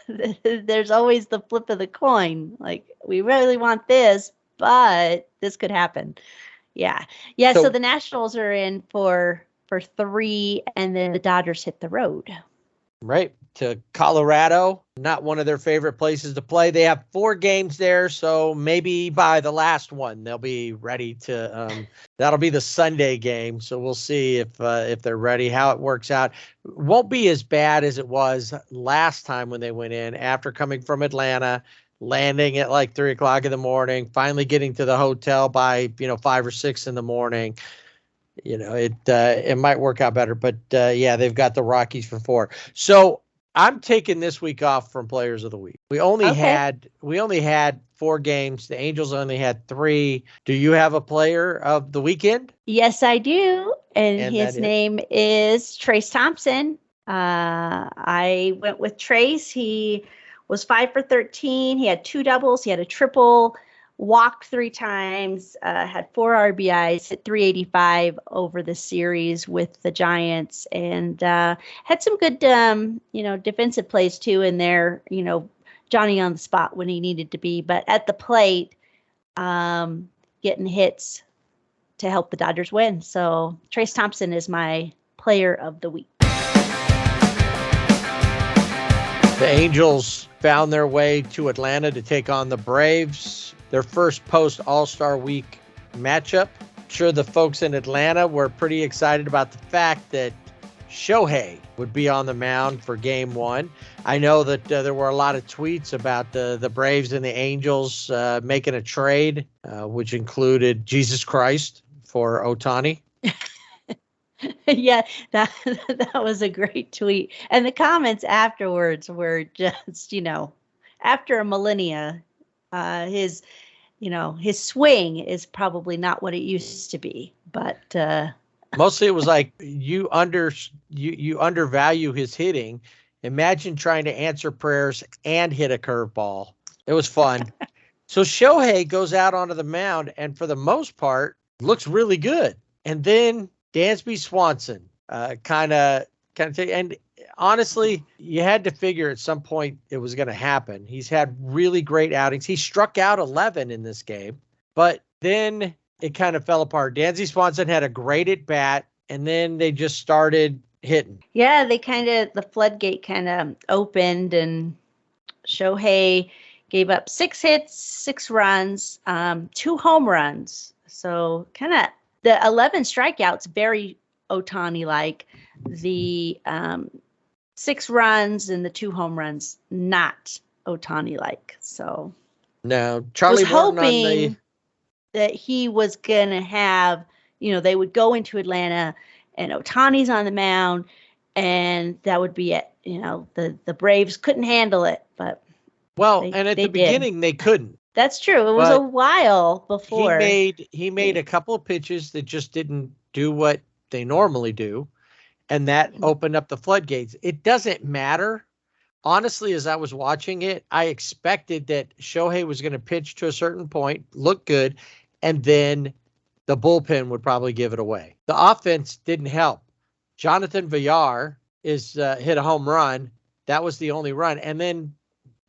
there's always the flip of the coin. Like, we really want this, but this could happen. Yeah. Yeah. So the Nationals are in for 3, and then the Dodgers hit the road. Right. To Colorado, not one of their favorite places to play. They have 4 games there, so maybe by the last one they'll be ready to. That'll be the Sunday game, so we'll see if they're ready. How it works out won't be as bad as it was last time when they went in after coming from Atlanta, landing at like 3:00 in the morning, finally getting to the hotel by 5 or 6 in the morning. It might work out better, but they've got the Rockies for 4. So I'm taking this week off from Players of the Week. We only had 4 games. The Angels only had 3. Do you have a player of the weekend? Yes, I do, and his name is Trace Thompson. I went with Trace. He was 5 for 13. He had 2 doubles. He had a triple. Walked 3 times, had 4 RBIs, hit 385 over the series with the Giants, and had some good, defensive plays too in there. Johnny on the spot when he needed to be, but at the plate, getting hits to help the Dodgers win. So Trace Thompson is my player of the week. The Angels found their way to Atlanta to take on the Braves, their first post All-Star Week matchup. I'm sure the folks in Atlanta were pretty excited about the fact that Shohei would be on the mound for Game 1. I know that there were a lot of tweets about the Braves and the Angels making a trade, which included Jesus Christ for Ohtani. Yeah, that was a great tweet. And the comments afterwards were just, after a millennia, his swing is probably not what it used to be. But mostly it was like you undervalue his hitting. Imagine trying to answer prayers and hit a curveball. It was fun. So Shohei goes out onto the mound and for the most part looks really good. And then Dansby Swanson and honestly, you had to figure at some point it was going to happen. He's had really great outings. He struck out 11 in this game, but then it kind of fell apart. Dansby Swanson had a great at bat, and then they just started hitting. Yeah, the floodgate kind of opened, and Shohei gave up 6 hits, 6 runs, 2 home runs. So kind of the 11 strikeouts, very Ohtani-like. The 6 runs and the 2 home runs, not Ohtani-like. So no, Charlie was Morton hoping that he was going to have, they would go into Atlanta and Ohtani's on the mound and that would be it. The Braves couldn't handle it, but at the beginning they couldn't. That's true. It was a while before. He made a couple of pitches that just didn't do what they normally do, and that opened up the floodgates. It doesn't matter. Honestly, as I was watching it, I expected that Shohei was going to pitch to a certain point, look good, and then the bullpen would probably give it away. The offense didn't help. Jonathan Villar hit a home run. That was the only run. And then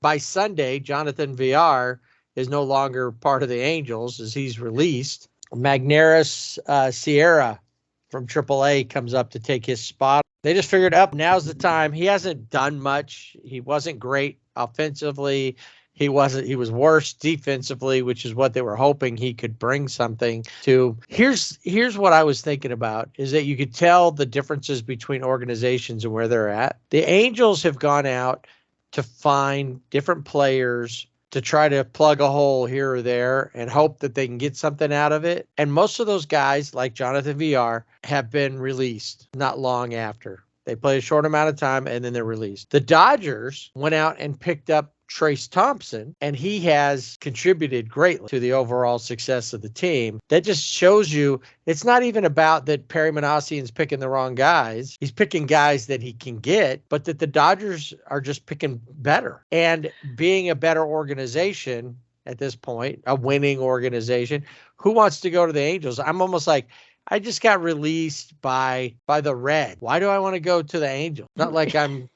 by Sunday, Jonathan Villar is no longer part of the Angels as he's released. Magneuris Sierra from AAA comes up to take his spot. They just figured now's the time. He hasn't done much. He wasn't great offensively. He was worse defensively, which is what they were hoping he could bring something to. Here's what I was thinking about is that you could tell the differences between organizations and where they're at. The Angels have gone out to find different players to try to plug a hole here or there and hope that they can get something out of it. And most of those guys, like Jonathan Villar, have been released not long after. They play a short amount of time and then they're released. The Dodgers went out and picked up Trace Thompson, and he has contributed greatly to the overall success of the team. That just shows you it's not even about that Perry Manassian's picking the wrong guys. He's picking guys that he can get, but that the Dodgers are just picking better. And being a better organization at this point, a winning organization, who wants to go to the Angels? I'm almost like, I just got released by the Red. Why do I want to go to the Angels? Not like I'm,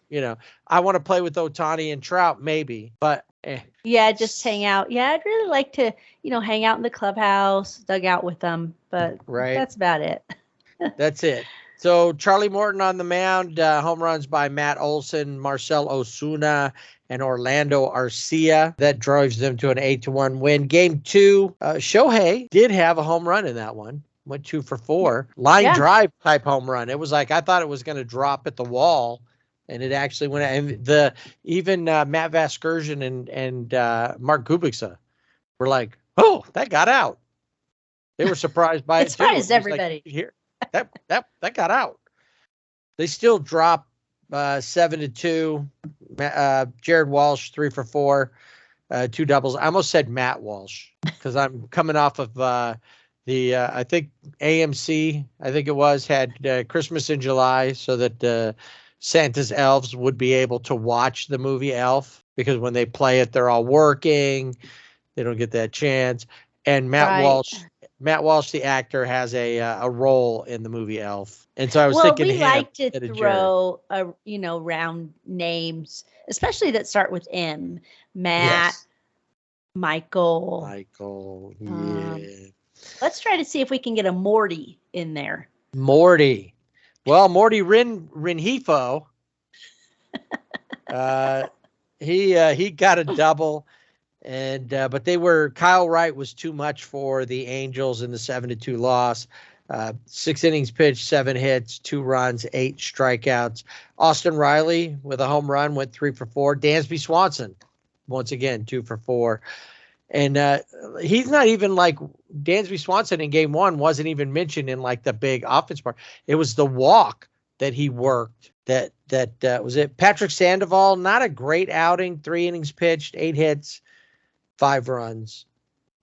I want to play with Ohtani and Trout maybe, but yeah, just hang out. Yeah, I'd really like to, hang out in the clubhouse, dug out with them, but that's about it. That's it. So Charlie Morton on the mound, home runs by Matt Olson, Marcel Osuna, and Orlando Arcia. That drives them to an 8-1 win. Game 2, Shohei did have a home run in that one. Went 2 for 4. Line drive type home run. It was like I thought it was going to drop at the wall, and it actually went. And even Matt Vasgersian and Mark Kubica were like, "Oh, that got out." They were surprised by it. Surprised everybody. Like, here, that got out. They still drop 7-2. Jared Walsh 3 for 4, 2 doubles. I almost said Matt Walsh because I'm coming off of. I think AMC, had Christmas in July so that Santa's elves would be able to watch the movie Elf because when they play it, they're all working. They don't get that chance. And Matt Walsh, the actor, has a role in the movie Elf. And so I was thinking we like to throw round names, especially that start with M. Matt, yes. Michael. Yeah. Let's try to see if we can get a Morty in there. Morty. Well, Morty Renhefo. He got a double, and but Kyle Wright was too much for the Angels in the 7-2 loss. 6 innings pitched, 7 hits, 2 runs, 8 strikeouts. Austin Riley with a home run went 3 for 4. Dansby Swanson, once again, 2 for 4. And he's not even like Dansby Swanson in game 1 wasn't even mentioned in like the big offense part. It was the walk that he worked. That was it. Patrick Sandoval, not a great outing. 3 innings pitched, 8 hits, 5 runs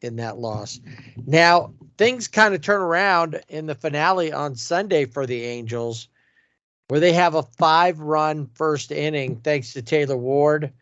in that loss. Now, things kind of turn around in the finale on Sunday for the Angels, where they have a 5-run first inning thanks to Taylor Ward,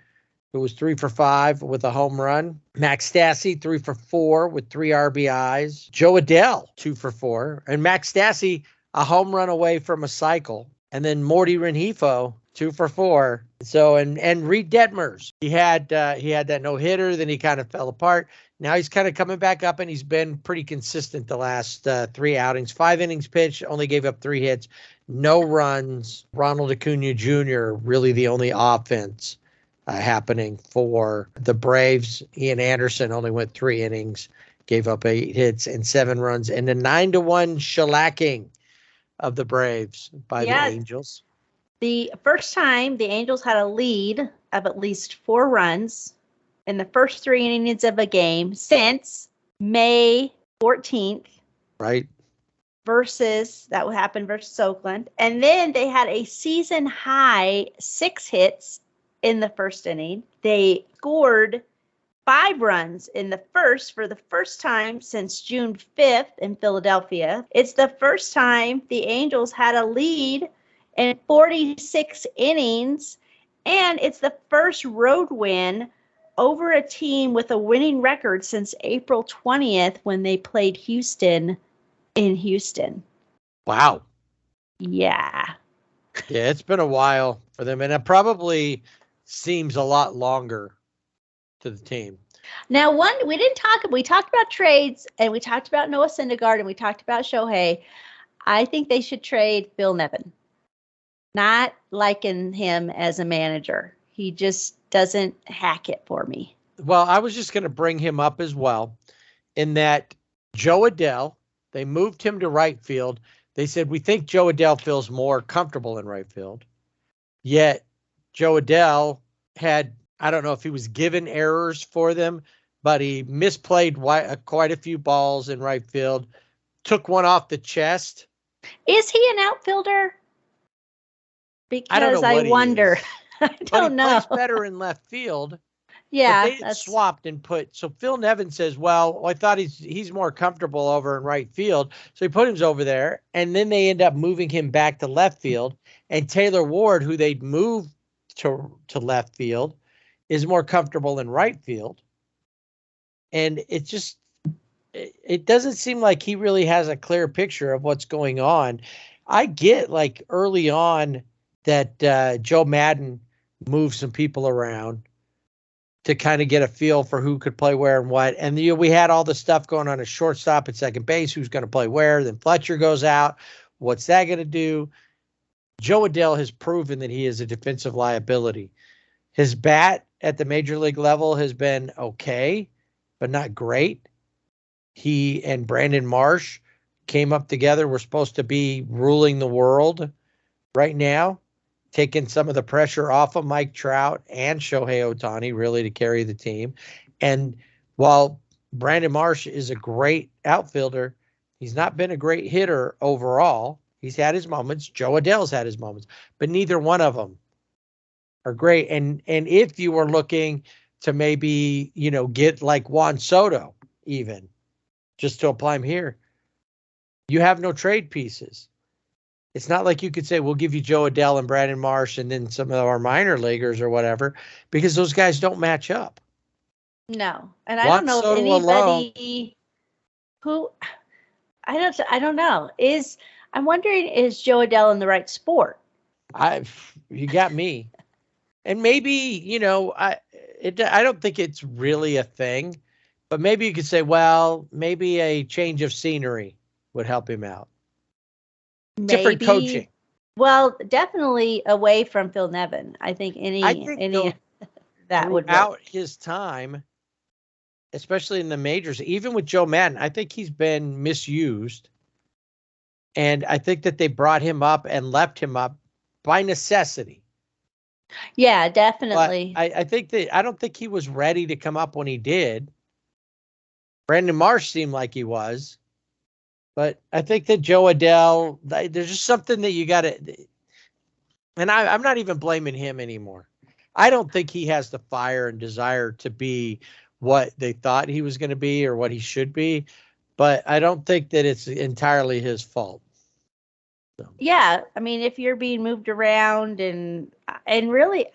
who was 3 for 5 with a home run. Max Stassi, 3 for 4 with 3 RBIs. Joe Adell, 2 for 4. And Max Stassi, a home run away from a cycle. And then Morty Renhefo, 2 for 4. So, and Reed Detmers, he had that no-hitter, then he kind of fell apart. Now he's kind of coming back up, and he's been pretty consistent the last 3 outings. 5 innings pitched, only gave up 3 hits, no runs. Ronald Acuna Jr., really the only offense happening for the Braves. Ian Anderson only went 3 innings, gave up 8 hits and 7 runs, and a 9-1 shellacking of the Braves by the Angels. The first time the Angels had a lead of at least 4 runs in the first 3 innings of a game since May 14th. Right. That would happen versus Oakland. And then they had a season high 6 hits in the first inning. They scored 5 runs in the first for the first time since June 5th in Philadelphia. It's the first time the Angels had a lead in 46 innings, and it's the first road win over a team with a winning record since April 20th when they played Houston in Houston. Wow. Yeah. Yeah, it's been a while for them, and it probably seems a lot longer to the team. Now, we talked about trades, and we talked about Noah Syndergaard, and we talked about Shohei. I think they should trade Phil Nevin. Not liking him as a manager. He just doesn't hack it for me. Well, I was just going to bring him up as well, in that Joe Adell, they moved him to right field. They said, we think Joe Adell feels more comfortable in right field. Yet Joe Adell had, I don't know if he was given errors for them, but he misplayed quite a few balls in right field, took one off the chest. Is he an outfielder? Because I wonder. I don't know. But he plays better in left field. Yeah. But they had swapped and so Phil Nevin says, well, I thought he's more comfortable over in right field. So he put him over there, and then they end up moving him back to left field. And Taylor Ward, who they'd moved to left field, is more comfortable in right field. And it doesn't seem like he really has a clear picture of what's going on. I get like early on that Joe Madden moved some people around to kind of get a feel for who could play where and what. And we had all the stuff going on at shortstop and second base, who's going to play where. Then Fletcher goes out. What's that going to do? Joe Adell has proven that he is a defensive liability. His bat at the major league level has been okay, but not great. He and Brandon Marsh came up together. We're supposed to be ruling the world right now, taking some of the pressure off of Mike Trout and Shohei Ohtani, really, to carry the team. And while Brandon Marsh is a great outfielder, he's not been a great hitter overall. He's had his moments. Joe Adell's had his moments, but neither one of them are great. And if you were looking to maybe, get like Juan Soto even, just to apply him here, you have no trade pieces. It's not like you could say, we'll give you Joe Adell and Brandon Marsh and then some of our minor leaguers or whatever, because those guys don't match up. No. And I don't know if anybody who, I don't know. I'm wondering, is Joe Adell in the right sport? You got me. And maybe, I don't think it's really a thing But maybe you could say, well, maybe a change of scenery would help him out. Different coaching. Maybe. Well, definitely away from Phil Nevin. I think I think though, that would throughout work. his time, especially in the majors, even with Joe Madden, I think he's been misused. And I think that they brought him up and left him up by necessity. Yeah, But definitely. I think that I don't think he was ready to come up when he did. Brandon Marsh seemed like he was. But I think that Joe Adele, there's just something that you got to, and I'm not even blaming him anymore. I don't think he has the fire and desire to be what they thought he was going to be or what he should be. But I don't think that it's entirely his fault. So. Yeah, I mean, if you're being moved around and really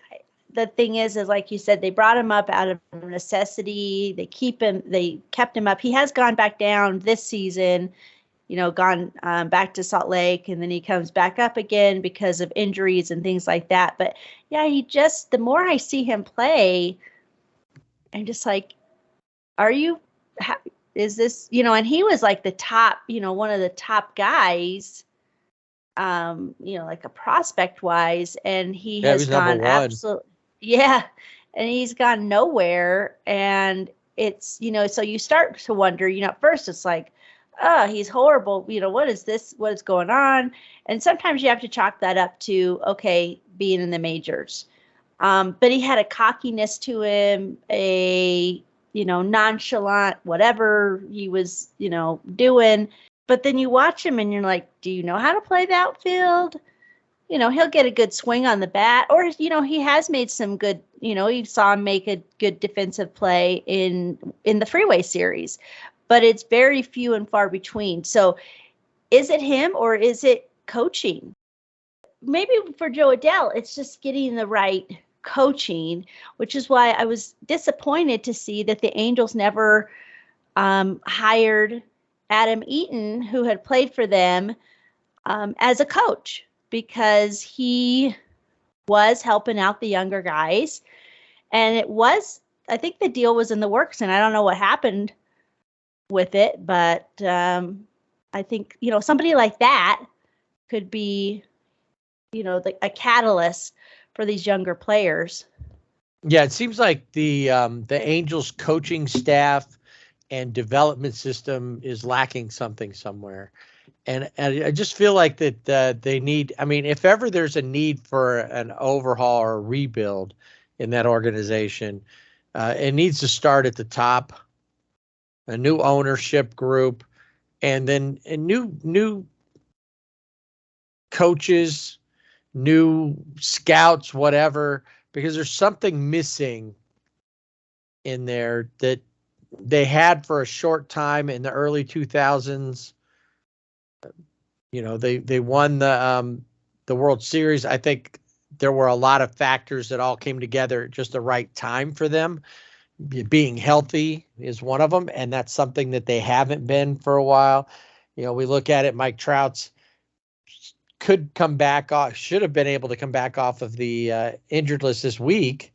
the thing is like you said, they brought him up out of necessity. They kept him up. He has gone back down this season, gone back to Salt Lake, and then he comes back up again because of injuries and things like that. But yeah, the more I see him play, I'm just like, is this, and he was like the top, one of the top guys, like a prospect wise, and he has gone absolutely, yeah, and he's gone nowhere. And it's, so you start to wonder, at first it's like, oh, he's horrible. What is this? What is going on? And sometimes you have to chalk that up to, okay, being in the majors. But he had a cockiness to him, a, nonchalant, whatever he was, doing. But then you watch him and you're like, do you know how to play the outfield? He'll get a good swing on the bat, or, he has made some good, you saw him make a good defensive play in the Freeway Series, but it's very few and far between. So is it him or is it coaching? Maybe for Joe Adele, it's just getting the right coaching, which is why I was disappointed to see that the Angels never hired Adam Eaton, who had played for them, as a coach, because he was helping out the younger guys. And I think the deal was in the works, and I don't know what happened with it, but I think, somebody like that could be, a catalyst for these younger players. Yeah, it seems like the Angels coaching staff and development system is lacking something somewhere. And I just feel like that they need, I mean, if ever there's a need for an overhaul or a rebuild in that organization, it needs to start at the top, a new ownership group, and then new coaches, new scouts, whatever, because there's something missing in there that they had for a short time in the early 2000s. They won the World Series. I think there were a lot of factors that all came together at just the right time for them. Being healthy is one of them, and that's something that they haven't been for a while. We look at it, Mike Trout's could come back off, should have been able to come back off of the injured list this week,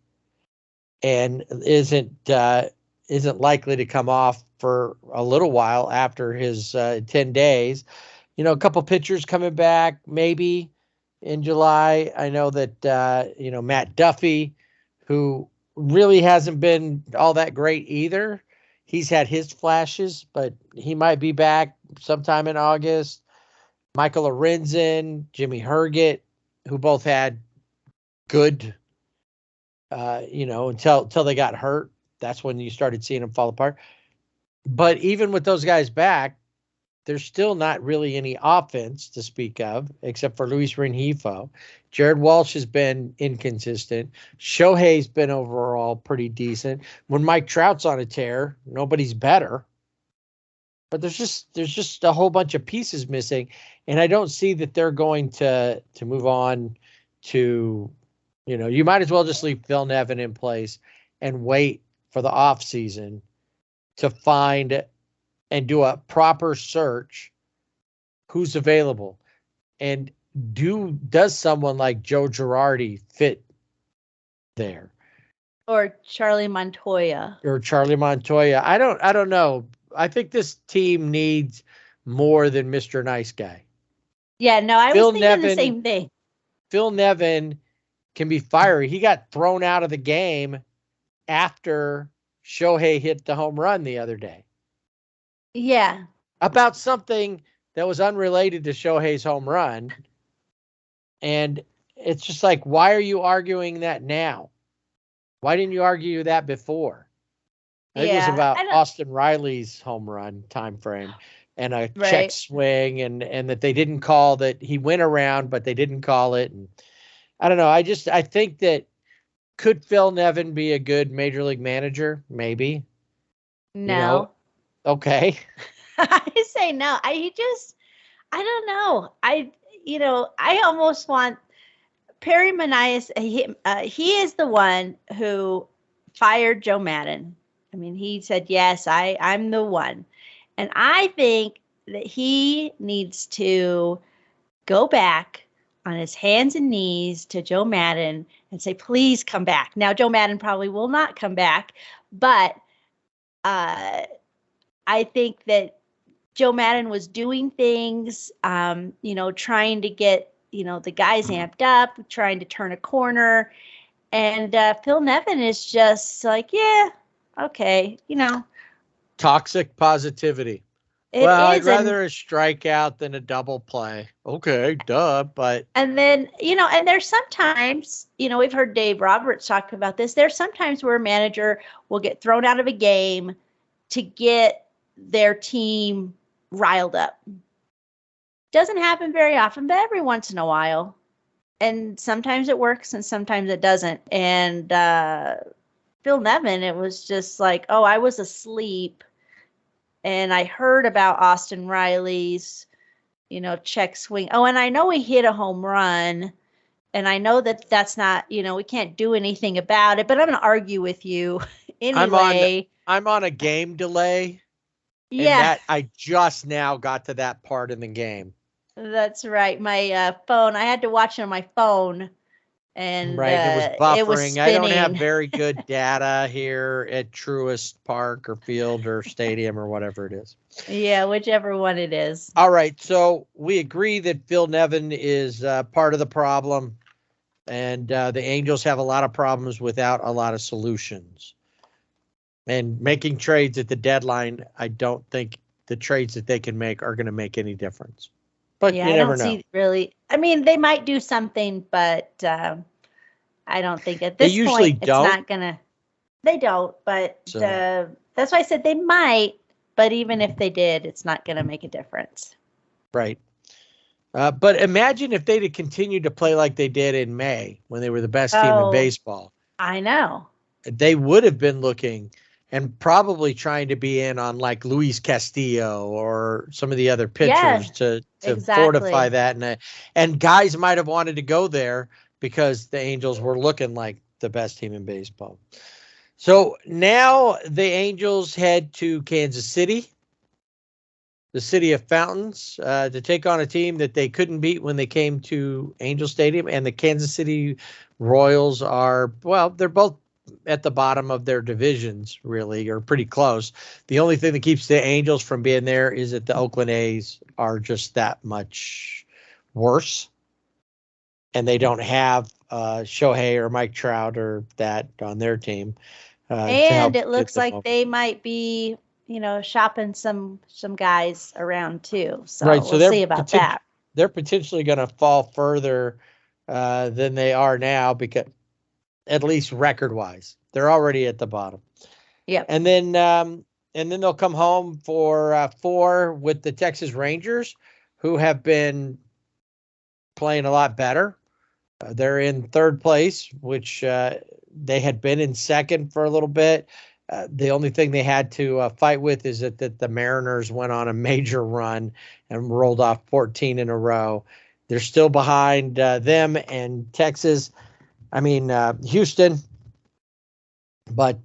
and isn't likely to come off for a little while after his 10 days. A couple pitchers coming back maybe in July. I know that, Matt Duffy, who really hasn't been all that great either. He's had his flashes, but he might be back sometime in August. Michael Lorenzen, Jimmy Herget, who both had good, until they got hurt. That's when you started seeing them fall apart. But even with those guys back, there's still not really any offense to speak of, except for Luis Rengifo. Jared Walsh has been inconsistent. Shohei's been overall pretty decent. When Mike Trout's on a tear, nobody's better. But there's just a whole bunch of pieces missing, and I don't see that they're going to move on to, you might as well just leave Phil Nevin in place and wait for the off season to find and do a proper search who's available, and does someone like Joe Girardi fit there? Or Charlie Montoya. or Charlie Montoya. I don't know. I think this team needs more than Mr. Nice Guy. Yeah, no, I was thinking the same thing. Phil Nevin can be fiery. He got thrown out of the game after Shohei hit the home run the other day. Yeah. About something that was unrelated to Shohei's home run. And it's just like, why are you arguing that now? Why didn't you argue that before? I think it was about Austin Riley's home run time frame and a check swing and that they didn't call that he went around, but they didn't call it. And I don't know. I think that could Phil Nevin be a good major league manager? Maybe. No. You know? Okay. I say no. I don't know. I almost want Perry Manias. He is the one who fired Joe Madden. I mean, he said, yes, I'm the one. And I think that he needs to go back on his hands and knees to Joe Madden and say, please come back. Now, Joe Madden probably will not come back, but I think that Joe Madden was doing things, trying to get, the guys amped up, trying to turn a corner. And Phil Nevin is just like, yeah, okay, Toxic positivity. I'd rather a strikeout than a double play. Okay, duh, but. And then, and there's sometimes, we've heard Dave Roberts talk about this. There's sometimes where a manager will get thrown out of a game to get their team riled up. Doesn't happen very often, but every once in a while. And sometimes it works and sometimes it doesn't. And Phil Nevin, it was just like, oh, I was asleep and I heard about Austin Riley's, check swing. Oh, and I know he hit a home run. And I know that that's not, we can't do anything about it, but I'm going to argue with you anyway. I'm on a game delay. Yeah. And that I just now got to that part in the game. That's right. My phone, I had to watch it on my phone. And it was buffering. It was I don't have very good data here at Truist Park or Field or Stadium or whatever it is. Yeah, whichever one it is. All right. So we agree that Phil Nevin is part of the problem. And the Angels have a lot of problems without a lot of solutions. And making trades at the deadline, I don't think the trades that they can make are going to make any difference. But you never know. See really. I mean, they might do something, but I don't think at this point it's not going to. They don't, but that's why I said they might. But even if they did, it's not going to make a difference. Right. But imagine if they'd have continued to play like they did in May when they were the best team in baseball. I know. They would have been looking and probably trying to be in on like Luis Castillo or some of the other pitchers to fortify that. And guys might have wanted to go there because the Angels were looking like the best team in baseball. So now the Angels head to Kansas City, the city of fountains, to take on a team that they couldn't beat when they came to Angel Stadium. And the Kansas City Royals are, they're both at the bottom of their divisions, really, or pretty close. The only thing that keeps the Angels from being there is that the Oakland A's are just that much worse. And they don't have Shohei or Mike Trout or that on their team. And it looks like they might be, shopping some guys around too. So we'll see about that. They're potentially going to fall further than they are now because at least record-wise, they're already at the bottom. Yeah. And then they'll come home for 4 with the Texas Rangers, who have been playing a lot better. They're in 3rd place, which they had been in 2nd for a little bit. The only thing they had to fight with is that the Mariners went on a major run and rolled off 14 in a row. They're still behind them and Texas. Houston. But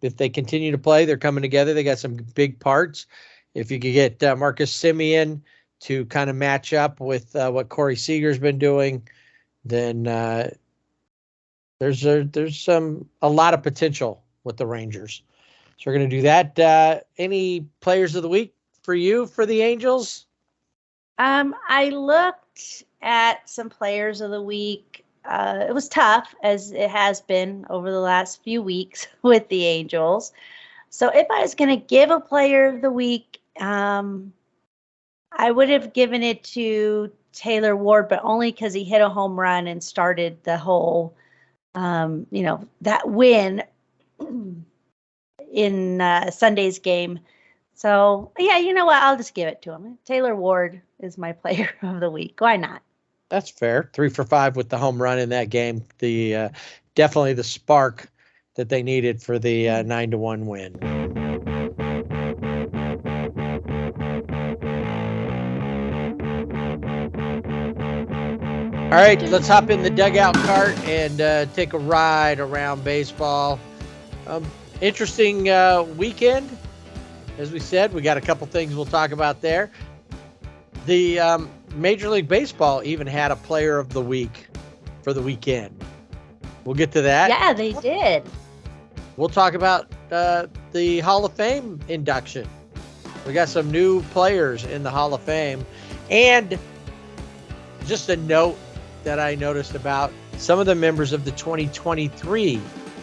if they continue to play, they're coming together. They got some big parts. If you could get Marcus Semien to kind of match up with what Corey Seager's been doing, then There's a lot of potential with the Rangers. So we're going to do that. Any players of the week for you for the Angels? I looked at some players of the week. It was tough, as it has been over the last few weeks with the Angels. So if I was going to give a player of the week, I would have given it to Taylor Ward, but only because he hit a home run and started the whole, that win in Sunday's game. So, yeah, you know what? I'll just give it to him. Taylor Ward is my player of the week. Why not? That's fair. 3 for 5 with the home run in that game. The definitely the spark that they needed for the 9-1 win. All right, let's hop in the dugout cart and take a ride around baseball. Interesting weekend. As we said, we got a couple things we'll talk about there. The Major League Baseball even had a player of the week for the weekend. We'll get to that. Yeah, they did. We'll talk about the Hall of Fame induction. We got some new players in the Hall of Fame. And just a note that I noticed about some of the members of the 2023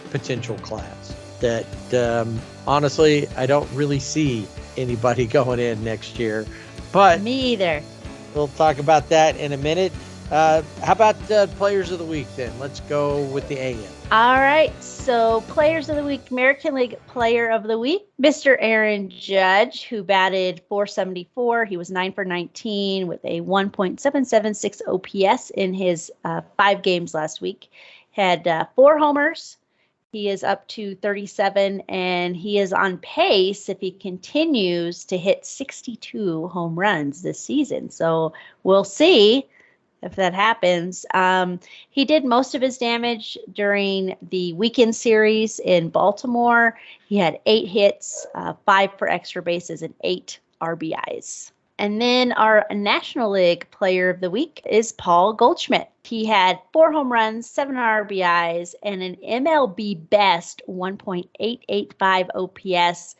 potential class that honestly, I don't really see anybody going in next year. But me either. We'll talk about that in a minute. How about the players of the week then? Let's go with the AM. All right. So players of the week, American League Player of the Week, Mr. Aaron Judge, who batted .474. He was 9 for 19 with a 1.776 OPS in his 5 games last week. Had 4 homers. He is up to 37, and he is on pace if he continues to hit 62 home runs this season. So we'll see if that happens. He did most of his damage during the weekend series in Baltimore. He had 8 hits, 5 for extra bases, and 8 RBIs. And then our National League Player of the Week is Paul Goldschmidt. He had 4 home runs, 7 RBIs, and an MLB best 1.885 OPS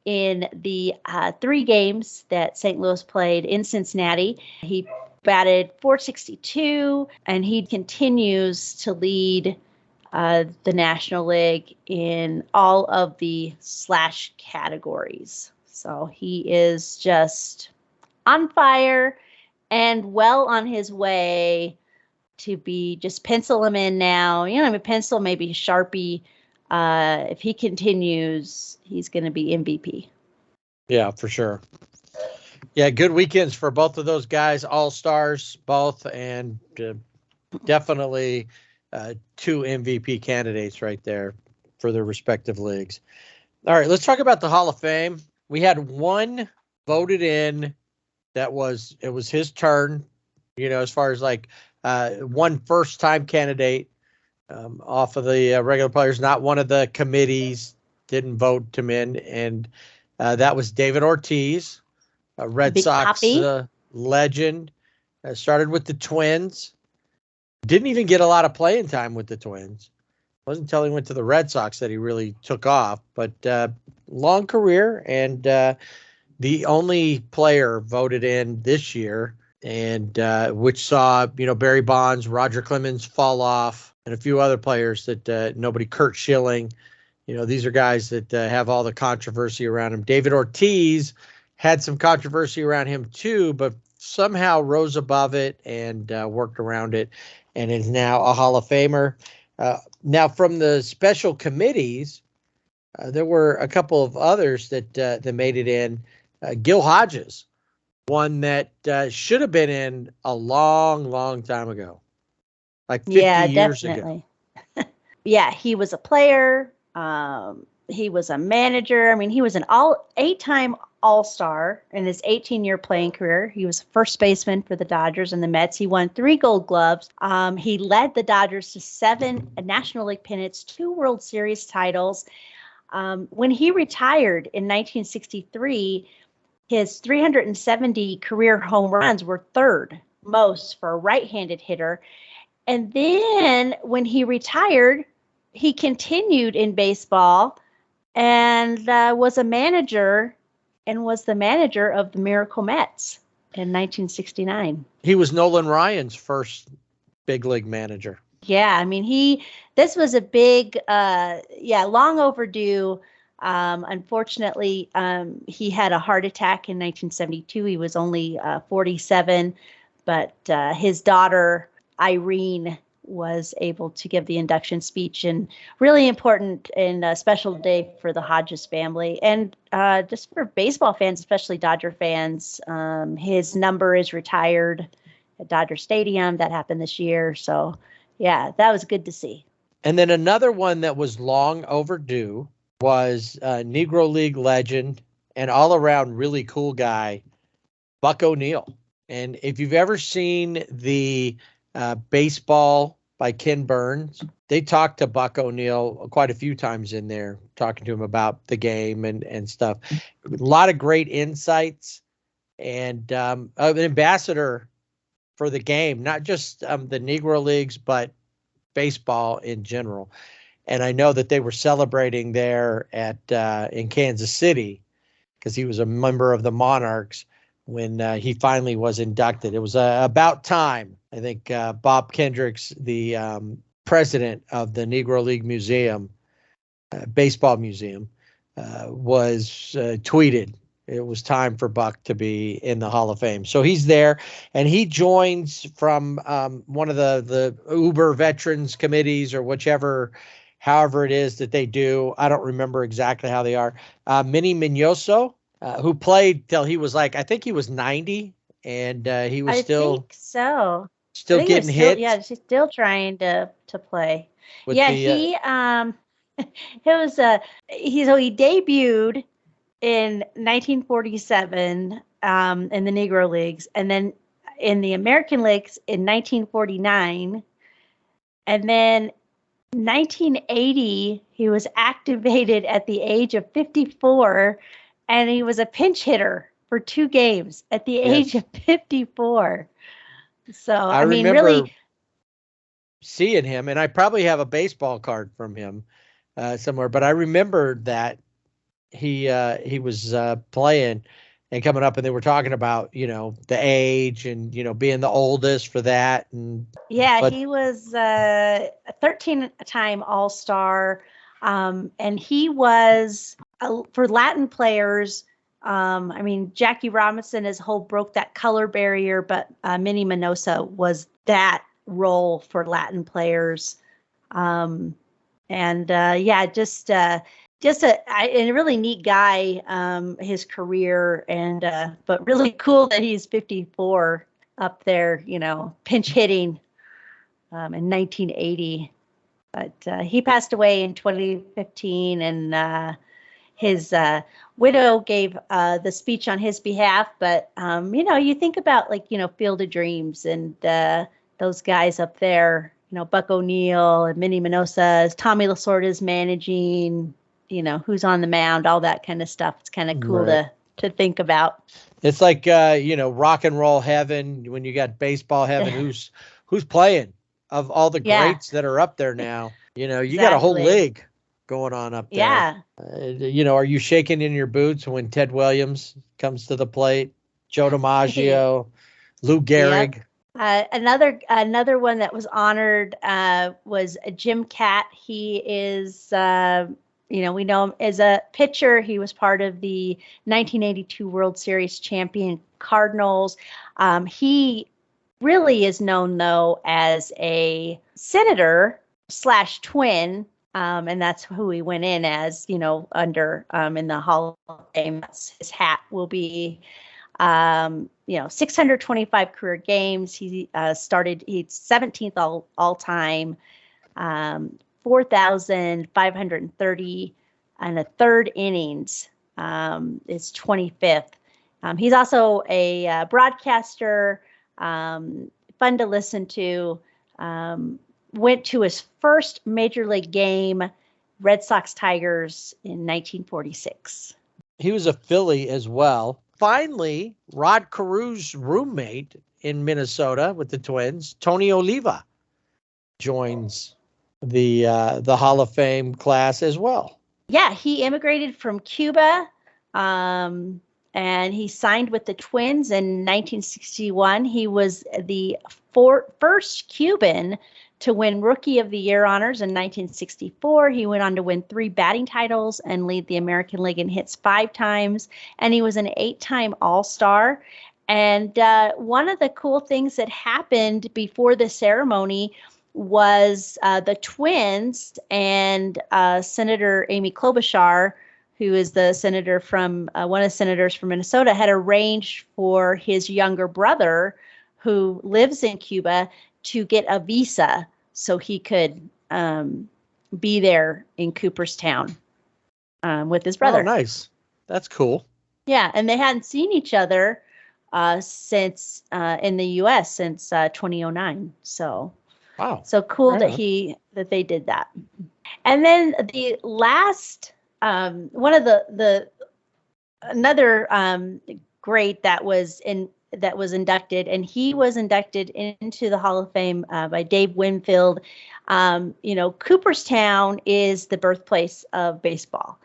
in the 3 games that St. Louis played in Cincinnati. He batted .462, and he continues to lead the National League in all of the slash categories. So he is just on fire and well on his way to be, just pencil him in now. Pencil, maybe Sharpie. If he continues, he's going to be MVP. Yeah, for sure. Yeah, good weekends for both of those guys, all-stars both, and definitely 2 MVP candidates right there for their respective leagues. All right, let's talk about the Hall of Fame. We had one voted in. It was his turn, as far as like one first-time candidate off of the regular players. Not one of the committees didn't vote him in, and that was David Ortiz, a Red Big Sox legend. Started with the Twins. Didn't even get a lot of playing time with the Twins. Wasn't until he went to the Red Sox that he really took off. But long career, and the only player voted in this year, and which saw Barry Bonds, Roger Clemens fall off, and a few other players that nobody. Kurt Schilling, these are guys that have all the controversy around him. David Ortiz had some controversy around him too, but somehow rose above it and worked around it, and is now a Hall of Famer. Now, from the special committees, there were a couple of others that made it in. Gil Hodges, one that should have been in a long, long time ago, like 50 years ago. Yeah, he was a player. He was a manager. I mean, he was an 8-time All-Star in his 18-year playing career. He was first baseman for the Dodgers and the Mets. He won 3 Gold Gloves. He led the Dodgers to 7 National League pennants, 2 World Series titles. When he retired in 1963, his 370 career home runs were 3rd most for a right-handed hitter. And then when he retired, he continued in baseball and was the manager of the Miracle Mets in 1969. He was Nolan Ryan's first big league manager. Yeah, I mean, this was a big, long overdue. Unfortunately, he had a heart attack in 1972. He was only 47, but his daughter, Irene, was able to give the induction speech, and really important and a special day for the Hodges family and just for baseball fans, especially Dodger fans. His number is retired at Dodger Stadium. That happened this year. So, yeah, that was good to see. And then another one that was long overdue was Negro League legend and all-around really cool guy, Buck O'Neil. And if you've ever seen the Baseball by Ken Burns, they talked to Buck O'Neil quite a few times in there, talking to him about the game and stuff. A lot of great insights, and an ambassador for the game, not just the Negro Leagues, but baseball in general. And I know that they were celebrating there in Kansas City because he was a member of the Monarchs when he finally was inducted. It was about time. I think Bob Kendricks, the president of the Negro League Museum, Baseball Museum, was tweeted it was time for Buck to be in the Hall of Fame. So he's there, and he joins from one of the Uber Veterans Committees or however it is that they do. I don't remember exactly how they are. Minnie Minoso, who played till he was I think he was 90, and he was still getting hit. Yeah, she's still trying to play. He debuted in 1947 in the Negro Leagues, and then in the American Leagues in 1949, and then 1980 he was activated at the age of 54, and he was a pinch hitter for 2 games at the age of 54. So I mean, remember really seeing him, and I probably have a baseball card from him somewhere, but I remember that he was playing and coming up, and they were talking about the age and being the oldest for that. And he was a 13-time All-Star, and he was for Latin players. I mean, Jackie Robinson as a whole broke that color barrier, but Minnie Minoso was that role for Latin players. Just a really neat guy, his career, and but really cool that he's 54 up there, pinch hitting in 1980. But he passed away in 2015, and his widow gave the speech on his behalf. But you think about Field of Dreams and those guys up there, Buck O'Neil and Minnie Minoso, Tommy Lasorda's managing. Who's on the mound, all that kind of stuff. It's kind of cool to think about. It's like, rock and roll heaven when you got baseball heaven. who's playing of all the greats that are up there now? You got a whole league going on up there. Yeah. Are you shaking in your boots when Ted Williams comes to the plate? Joe DiMaggio, Lou Gehrig. Yep. Another one that was honored was Jim Catt. He is... we know him as a pitcher. He was part of the 1982 World Series champion Cardinals. He really is known, though, as a senator / twin, and that's who he went in as, under in the Hall of Fame. His hat will be, 625 career games. He started, he's 17th all time. 4,530 and a third innings is 25th. He's also a broadcaster, fun to listen to. Went to his first major league game, Red Sox Tigers, in 1946. He was a Philly as well. Finally, Rod Carew's roommate in Minnesota with the Twins, Tony Oliva, joins the Hall of Fame class as well. Yeah, he immigrated from Cuba, and he signed with the Twins in 1961. He was the first Cuban to win Rookie of the Year honors in 1964. He went on to win 3 batting titles and lead the American League in hits 5 times. And he was an 8-time All-Star. And one of the cool things that happened before the ceremony was the Twins and Senator Amy Klobuchar, who is the senator from one of the senators from Minnesota, had arranged for his younger brother, who lives in Cuba, to get a visa so he could be there in Cooperstown with his brother. Oh, nice. That's cool. Yeah, and they hadn't seen each other since in the U.S. since 2009. So, wow. So cool Right that they did that. And then the last one of another great that was inducted, and he was inducted into the Hall of Fame by Dave Winfield. Cooperstown is the birthplace of baseball,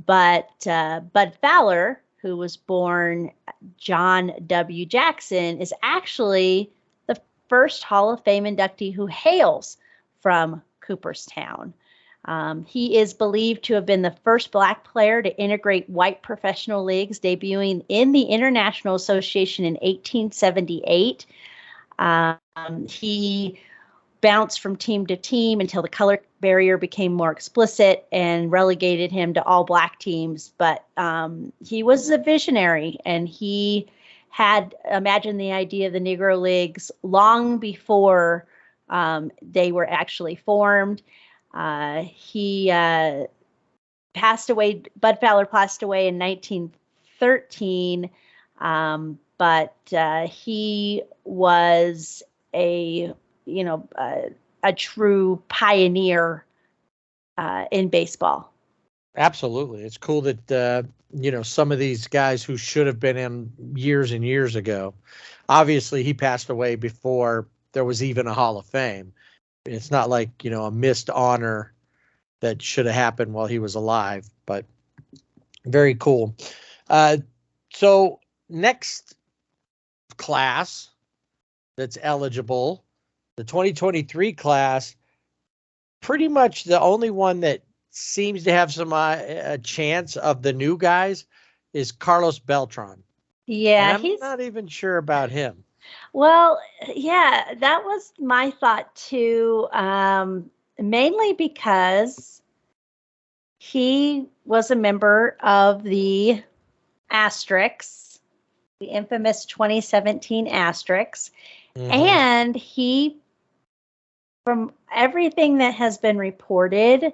but Bud Fowler, who was born John W. Jackson, is actually the first Hall of Fame inductee who hails from Cooperstown. He is believed to have been the first Black player to integrate white professional leagues, debuting in the International Association in 1878. He bounced from team to team until the color barrier became more explicit and relegated him to all Black teams. But he was a visionary, and he had imagined the idea of the Negro Leagues long before they were actually formed. He passed away. Bud Fowler passed away in 1913, but he was a true pioneer in baseball. Absolutely. It's cool that some of these guys who should have been in years and years ago, obviously he passed away before there was even a Hall of Fame. It's not like, a missed honor that should have happened while he was alive, but very cool. So next class that's eligible, the 2023 class, pretty much the only one that seems to have some a chance of the new guys is Carlos Beltran. Yeah, and I'm not even sure about him. Well, yeah, that was my thought too, mainly because he was a member of the Asterix, the infamous 2017 Asterix, and he, from everything that has been reported,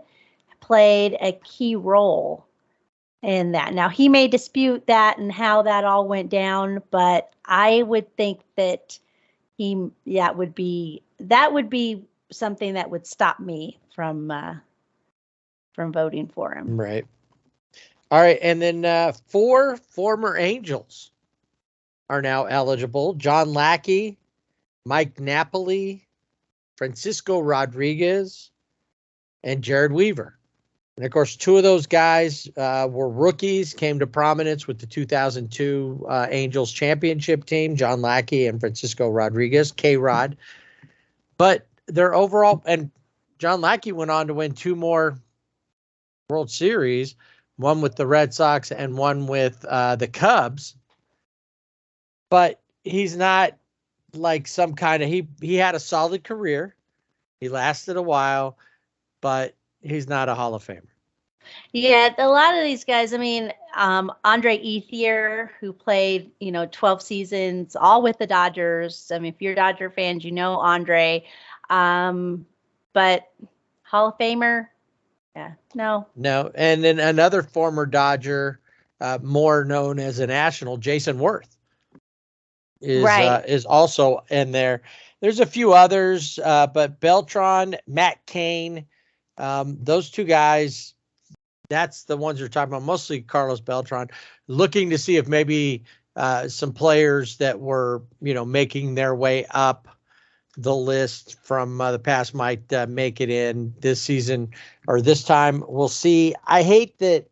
played a key role in that. Now, he may dispute that and how that all went down, but I would think that that would be something that would stop me from voting for him. Right. All right, and then 4 former Angels are now eligible: John Lackey, Mike Napoli, Francisco Rodriguez, and Jared Weaver. And of course, 2 of those guys were rookies, came to prominence with the 2002 Angels championship team, John Lackey and Francisco Rodriguez, K-Rod. But their overall, and John Lackey went on to win 2 more World Series, one with the Red Sox and one with the Cubs. But he's not like some kind of, he had a solid career. He lasted a while, but he's not a Hall of Famer. Yeah, a lot of these guys, I mean, Andre Ethier, who played, 12 seasons, all with the Dodgers. I mean, if you're Dodger fans, Andre. But Hall of Famer, yeah, no. No, and then another former Dodger, more known as a National, Jason Worth, is also in there. There's a few others, but Beltran, Matt Cain, those 2 guys, that's the ones you're talking about, mostly Carlos Beltran, looking to see if maybe some players that were, making their way up the list from the past might make it in this season or this time. We'll see. I hate that.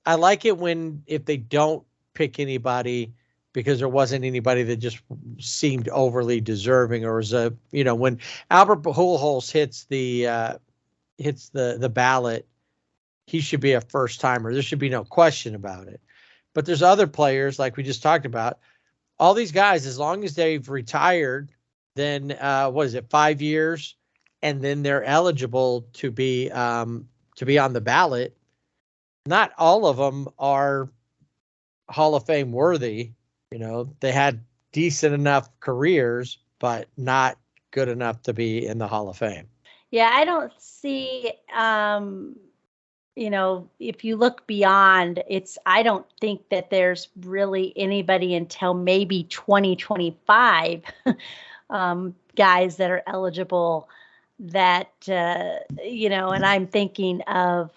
I like it when if they don't pick anybody because there wasn't anybody that just seemed overly deserving or was when Albert Pujols hits the ballot, he should be a first timer. There should be no question about it. But there's other players like we just talked about. All these guys, as long as they've retired, then 5 years, and then they're eligible to be on the ballot. Not all of them are Hall of Fame worthy. They had decent enough careers, but not good enough to be in the Hall of Fame. Yeah, I don't see, if you look beyond, I don't think that there's really anybody until maybe 2025 guys that are eligible that, and I'm thinking of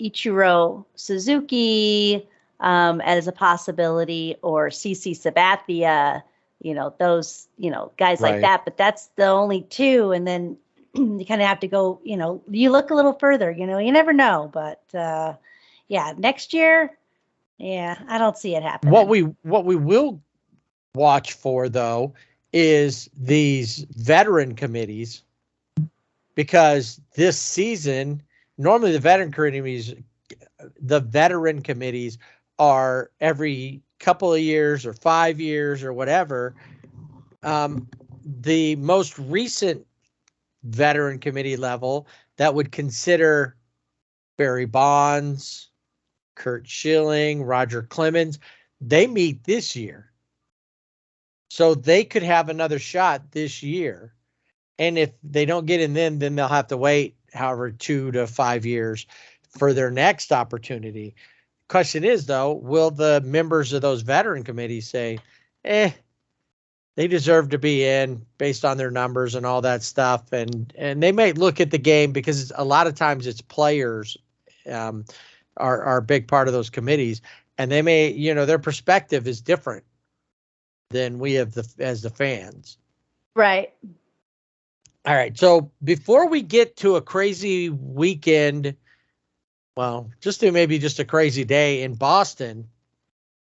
Ichiro Suzuki as a possibility, or CC Sabathia, those, guys like that. But that's the only two. And then you kind of have to go, you look a little further, you never know. But next year, I don't see it happening. What we will watch for, though, is these veteran committees, because this season, normally the veteran committees are every couple of years or 5 years or whatever. The most recent veteran committee level that would consider Barry Bonds, Curt Schilling, Roger Clemens, they meet this year. So they could have another shot this year. And if they don't get in then they'll have to wait, however, 2 to 5 years for their next opportunity. Question is, though, will the members of those veteran committees say, they deserve to be in based on their numbers and all that stuff? And they may look at the game, because a lot of times it's players are a big part of those committees. And they may, their perspective is different than we have as the fans. Right. All right. So before we get to a crazy weekend, well, just a crazy day in Boston,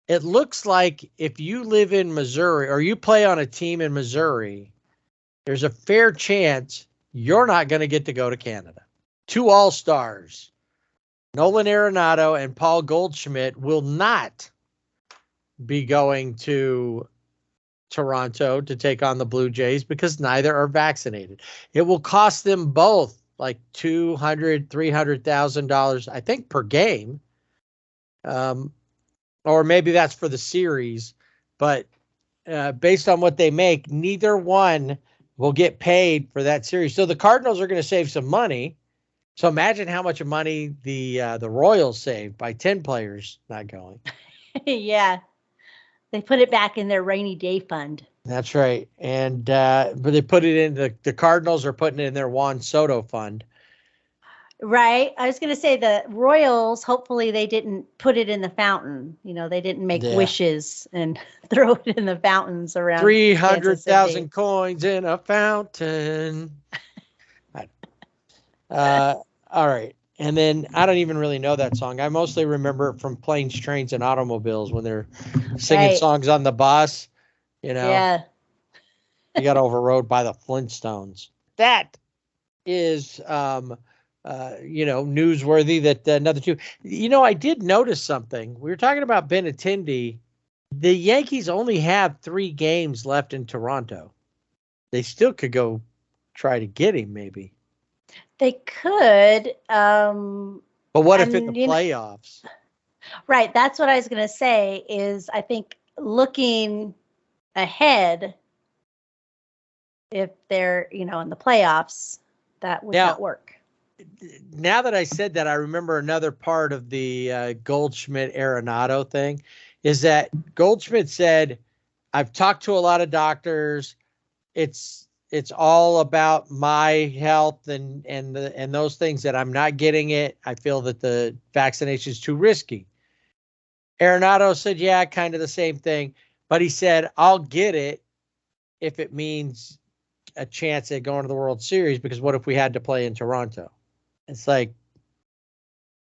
it looks like if you live in Missouri or you play on a team in Missouri, there's a fair chance you're not going to get to go to Canada. 2 All-Stars, Nolan Arenado and Paul Goldschmidt, will not be going to Toronto to take on the Blue Jays because neither are vaccinated. It will cost them both like $200,000-$300,000, I think, per game. Or maybe that's for the series. But based on what they make, neither one will get paid for that series. So the Cardinals are going to save some money. So imagine how much money the Royals saved by 10 players not going. Yeah. They put it back in their rainy day fund. That's right. And but they put it in the Cardinals are putting it in their Juan Soto fund. Right. I was going to say the Royals, hopefully they didn't put it in the fountain. They didn't make wishes and throw it in the fountains around. 300,000 coins in a fountain. All right. And then I don't even really know that song. I mostly remember it from Planes, Trains, and Automobiles when they're singing songs on the bus. Yeah. You got overrode by the Flintstones. That is, newsworthy that another two. I did notice something. We were talking about Benintendi. The Yankees only have 3 games left in Toronto. They still could go try to get him, maybe. They could. But what if in the playoffs? Right. That's what I was going to say is I think looking ahead, if they're, in the playoffs, that would not work. Now that I said that, I remember another part of the Goldschmidt Arenado thing is that Goldschmidt said, I've talked to a lot of doctors. It's all about my health and those things that I'm not getting it. I feel that the vaccination is too risky. Arenado said, yeah, kind of the same thing. But he said, I'll get it if it means a chance at going to the World Series, because what if we had to play in Toronto? It's like,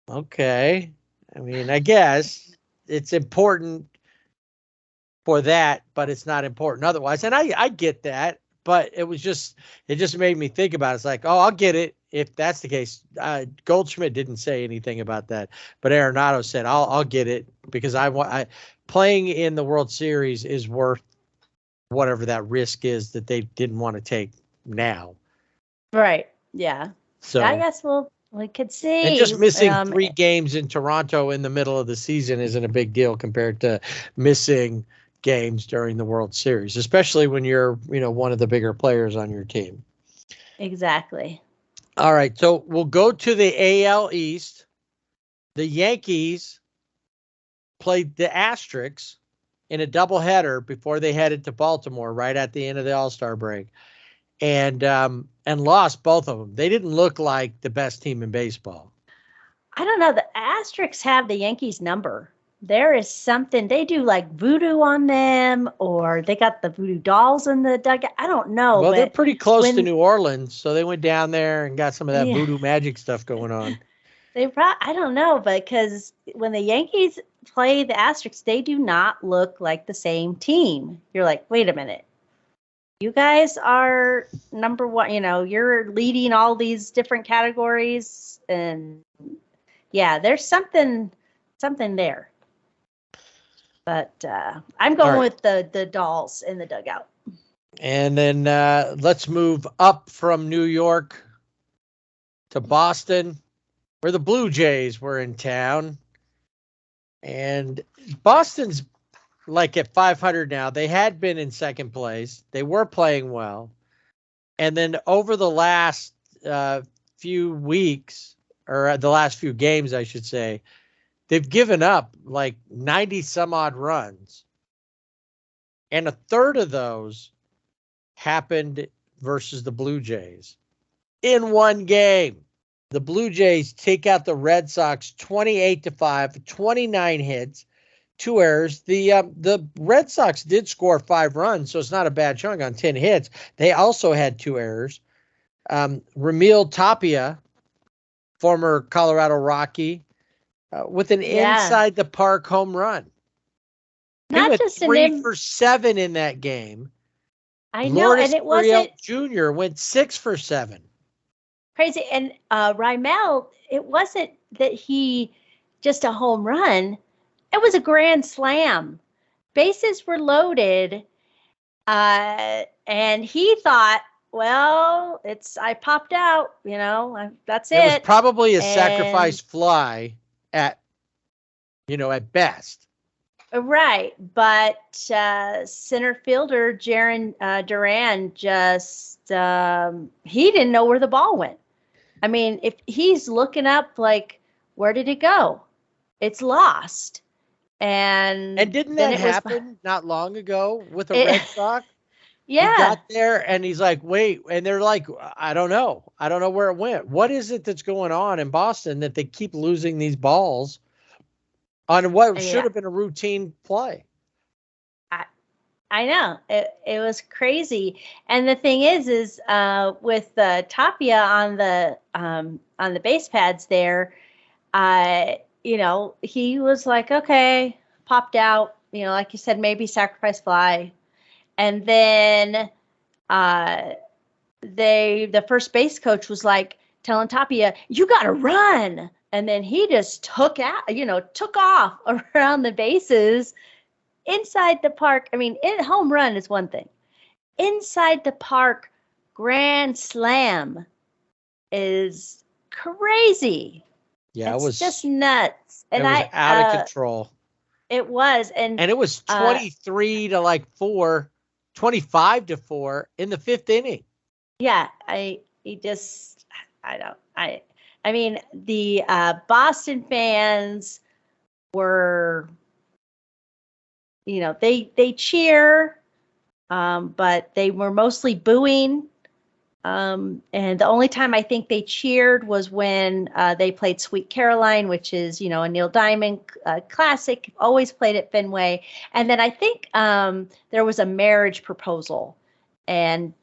okay. I mean, I guess it's important for that, but it's not important otherwise. And I get that, but it just made me think about it. It's like, oh, I'll get it if that's the case. Goldschmidt didn't say anything about that, but Arenado said, I'll get it because I playing in the World Series is worth whatever that risk is that they didn't want to take now. Right. Yeah. So I guess we could see. And just missing 3 games in Toronto in the middle of the season isn't a big deal compared to missing games during the World Series, especially when you're, one of the bigger players on your team. Exactly. All right. So we'll go to the AL East. The Yankees played the Asterix in a doubleheader before they headed to Baltimore right at the end of the All-Star break, and lost both of them. They didn't look like the best team in baseball. I don't know. The Asterix have the Yankees number. There is something they do, like voodoo on them, or they got the voodoo dolls in the dugout. I don't know. Well, but they're pretty close to New Orleans, so they went down there and got some of that Yeah. voodoo magic stuff going on. I don't know, because when the Yankees play the Asterix, they do not look like the same team. You're like, wait a minute. You guys are number one, you're leading all these different categories, and yeah, there's something there. But I'm going with the dolls in the dugout. And then let's move up from New York to Boston, where the Blue Jays were in town. And Boston's like at 500 now. They had been in second place. They were playing well. And then over the last few weeks, or the last few games, I should say, they've given up like 90 some odd runs. And a third of those happened versus the Blue Jays in one game. The Blue Jays take out the Red Sox 28-5, 29 hits, 2 errors. The Red Sox did score 5 runs, so it's not a bad showing on 10 hits. They also had 2 errors. Ramil Tapia, former Colorado Rocky, with an inside the park home run. He went 3 for 7 in that game. I know, Lourdes and it wasn't Jr. went 6 for 7. crazy. And Rymel, it wasn't that he just a home run. It was a grand slam. Bases were loaded, and he thought, well, I popped out. That's it. It was probably a sacrifice fly at best. Right, but center fielder Jaron Duran just he didn't know where the ball went. I mean, if he's looking up, like, where did it go? It's lost. And didn't that happen not long ago with a Red Sox? Yeah. He got there and he's like, wait, and they're like, I don't know where it went. What is it that's going on in Boston that they keep losing these balls on what should have been a routine play? I know it was crazy. And the thing is with Tapia on the base pads there, he was like, okay, popped out, like you said, maybe sacrifice fly. And then the first base coach was like telling Tapia, you got to run. And then he just took off around the bases inside the park. I mean, home run is one thing. Inside the park, grand slam is crazy. Yeah, it's it was just nuts. And it was out of control. It was, and it was 23 to 4, 25 to 4 in the 5th inning. Yeah, I mean, the Boston fans were, they cheer, but they were mostly booing. And the only time I think they cheered was when they played Sweet Caroline, which is, a Neil Diamond classic, always played at Fenway. And then I think there was a marriage proposal And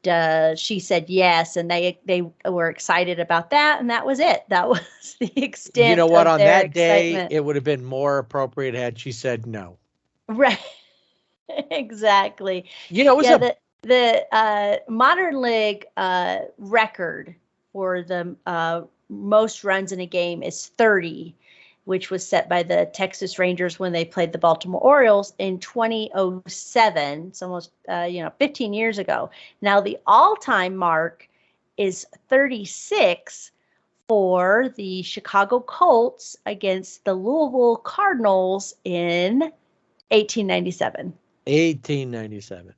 she said yes, and they were excited about that, and that was it. That was the extent. You know what? Of On their that day, excitement. it would have been more appropriate had she said no. Right. Exactly. You know, it was the Modern League record for the most runs in a game is 30, which was set by the Texas Rangers when they played the Baltimore Orioles in 2007. It's almost 15 years ago. Now the all-time mark is 36 for the Chicago Colts against the Louisville Cardinals in 1897. 1897.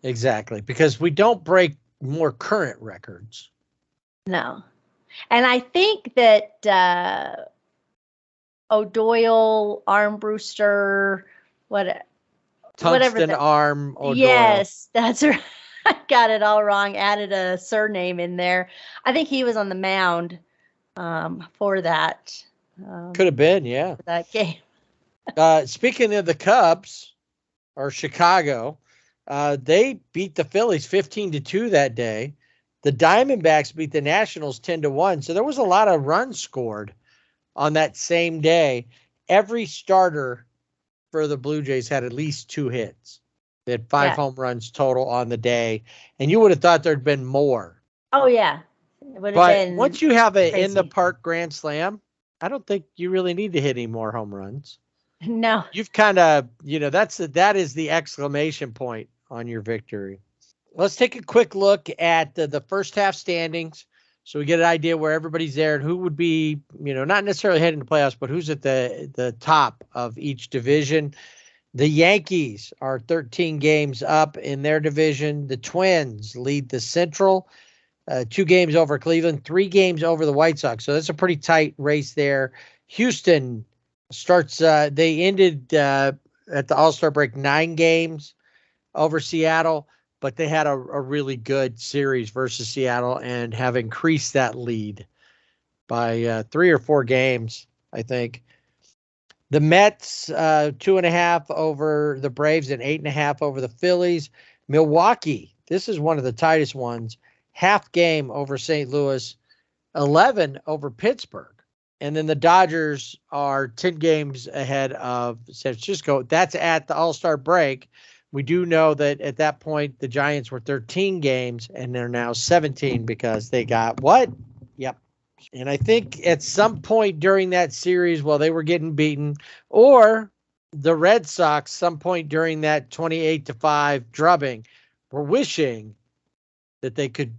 Exactly, because we don't break more current records. No. And I think that O'Doyle, Armbruster, whatever Tungsten arm O'Doyle. Yes, that's right. I got it all wrong. Added a surname in there. I think he was on the mound for that. Could have been, yeah. That game. Speaking of the Cubs, or Chicago, they beat the Phillies 15-2 that day. The Diamondbacks beat the Nationals 10-1. So there was a lot of runs scored on that same day. Every starter for the Blue Jays had at least 2 hits. They had 5 home runs total on the day. And you would have thought there'd been more. Oh, yeah. It would have But been once you have an crazy. in the park grand slam, I don't think you really need to hit any more home runs. No. You've kind of, that is the exclamation point on your victory. Let's take a quick look at the first half standings so we get an idea where everybody's there and who would be, not necessarily heading to playoffs, but who's at the top of each division. The Yankees are 13 games up in their division. The Twins lead the Central, 2 games over Cleveland, 3 games over the White Sox. So that's a pretty tight race there. Houston starts, they ended at the All-Star break 9 games over Seattle, but they had a really good series versus Seattle and have increased that lead by 3 or 4 games, I think. The Mets, 2.5 over the Braves and 8.5 over the Phillies. Milwaukee, this is one of the tightest ones, half game over St. Louis, 11 over Pittsburgh. And then the Dodgers are 10 games ahead of San Francisco. That's at the All-Star break. We do know that at that point, the Giants were 13 games, and they're now 17 because they got what? Yep. And I think at some point during that series, while they were getting beaten, or the Red Sox, some point during that 28-5 drubbing, were wishing that they could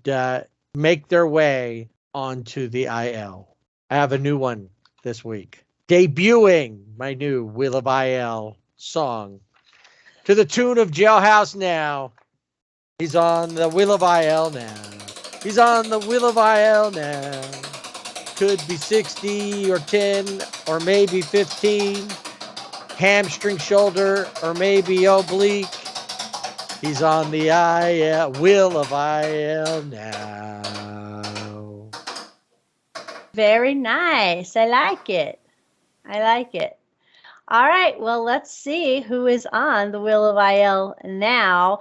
make their way onto the IL. I have a new one this week. Debuting my new Wheel of IL song to the tune of Jailhouse Now. He's on the Wheel of IL now. He's on the Wheel of IL now. Could be 60 or 10 or maybe 15. Hamstring, shoulder, or maybe oblique. He's on the IL, Wheel of IL now. Very nice. I like it. All right. Well, let's see who is on the Wheel of IL now.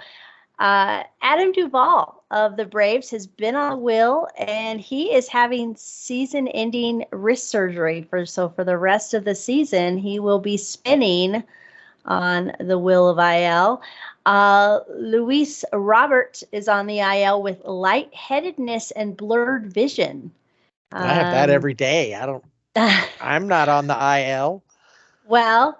Adam Duvall of the Braves has been on the wheel, and he is having season-ending wrist surgery. For the rest of the season, he will be spinning on the Wheel of IL. Luis Robert is on the IL with lightheadedness and blurred vision. I have that every day. I'm not on the IL. Well,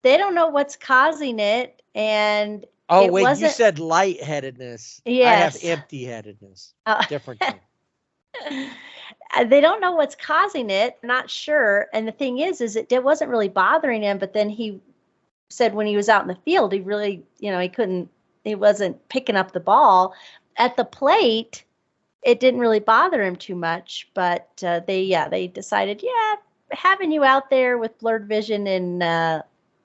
they don't know what's causing it, and you said lightheadedness. Yes. I have empty-headedness. Different thing. They don't know what's causing it. Not sure. And the thing is it wasn't really bothering him. But then he said when he was out in the field, he really, he wasn't picking up the ball at the plate. It didn't really bother him too much. But they decided, having you out there with blurred vision and a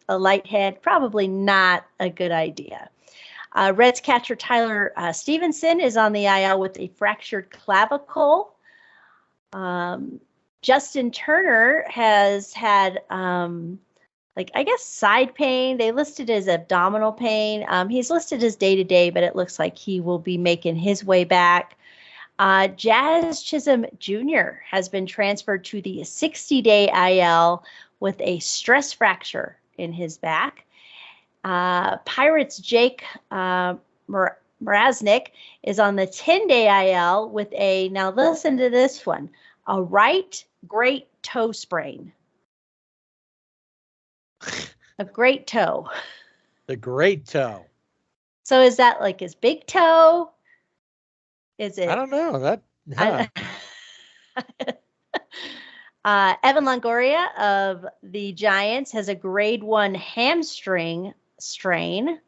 light head, probably not a good idea. Reds catcher Tyler Stevenson is on the IL with a fractured clavicle. Justin Turner has had I guess side pain. They listed as abdominal pain. He's listed as day-to-day, but it looks like he will be making his way back. Jazz Chisholm Jr. has been transferred to the 60-day IL with a stress fracture in his back. Pirates Jake Mraznik is on the 10-day IL with now listen to this one, a right great toe sprain. A great toe. The great toe. So is that like his big toe? Is it? I don't know. Evan Longoria of the Giants has a grade 1 hamstring strain.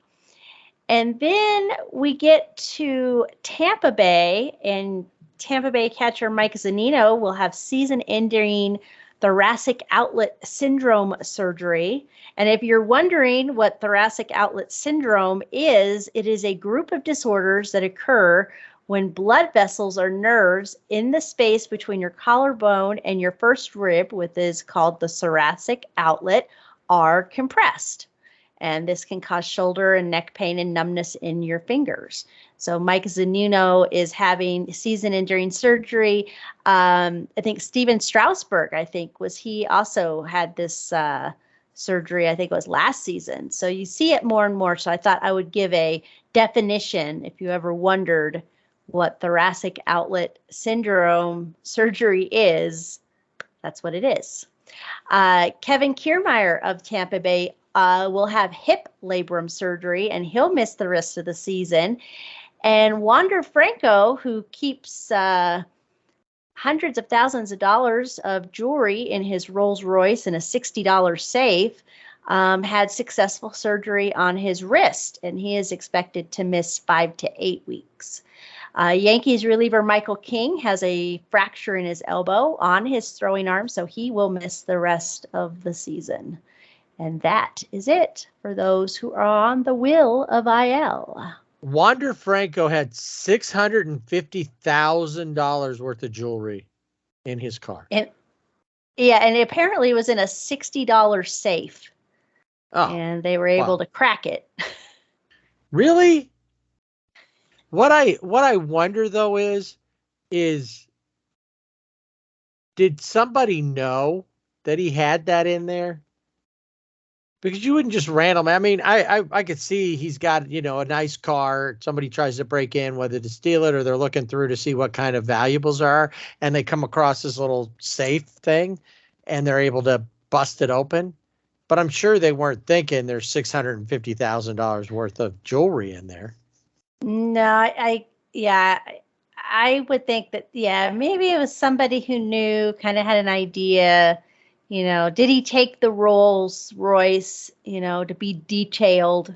And then we get to Tampa Bay, and Tampa Bay catcher Mike Zunino will have season-ending thoracic outlet syndrome surgery. And if you're wondering what thoracic outlet syndrome is, it is a group of disorders that occur when blood vessels or nerves in the space between your collarbone and your first rib, which is called the thoracic outlet, are compressed. And this can cause shoulder and neck pain and numbness in your fingers. So Mike Zunino is having season-ending surgery. I think Steven Strasburg, he also had this surgery, I think it was last season. So you see it more and more. So I thought I would give a definition if you ever wondered what thoracic outlet syndrome surgery is. That's what it is. Kevin Kiermaier of Tampa Bay will have hip labrum surgery, and he'll miss the rest of the season. And Wander Franco, who keeps hundreds of thousands of dollars of jewelry in his Rolls Royce in a $60 safe, had successful surgery on his wrist, and he is expected to miss 5 to 8 weeks. Yankees reliever Michael King has a fracture in his elbow on his throwing arm, so he will miss the rest of the season. And that is it for those who are on the wheel of IL. Wander Franco had $650,000 worth of jewelry in his car. And apparently it was in a $60 safe. Oh, and they were able to crack it. Really? What I wonder though is did somebody know that he had that in there? Because you wouldn't just randomly. I mean, I could see he's got, a nice car. Somebody tries to break in, whether to steal it or they're looking through to see what kind of valuables are, and they come across this little safe thing, and they're able to bust it open. But I'm sure they weren't thinking there's $650,000 worth of jewelry in there. No, I would think that, maybe it was somebody who knew, kind of had an idea. Did he take the Rolls Royce, to be detailed?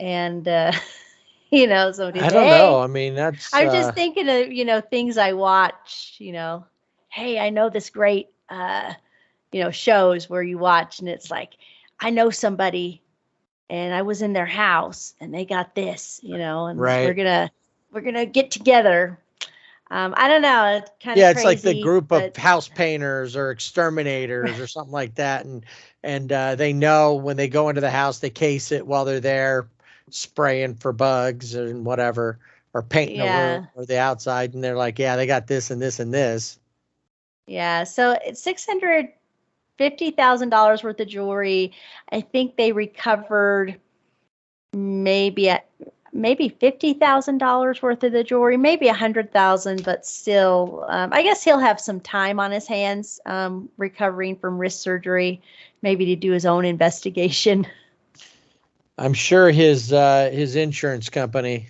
And, so I don't know. I mean, I'm just thinking of, things I watch, hey, I know this great, shows where you watch and it's like, I know somebody and I was in their house and they got this, and right. we're going to get together. I don't know. It's kind of it's crazy, like the group of house painters or exterminators or something like that. And they know when they go into the house, they case it while they're there spraying for bugs and whatever, or painting a room or the outside. And they're like, they got this and this and this. Yeah. So it's $650,000 worth of jewelry. I think they recovered maybe $50,000 worth of the jewelry, maybe $100,000, but still, I guess he'll have some time on his hands recovering from wrist surgery, maybe to do his own investigation. I'm sure his insurance company,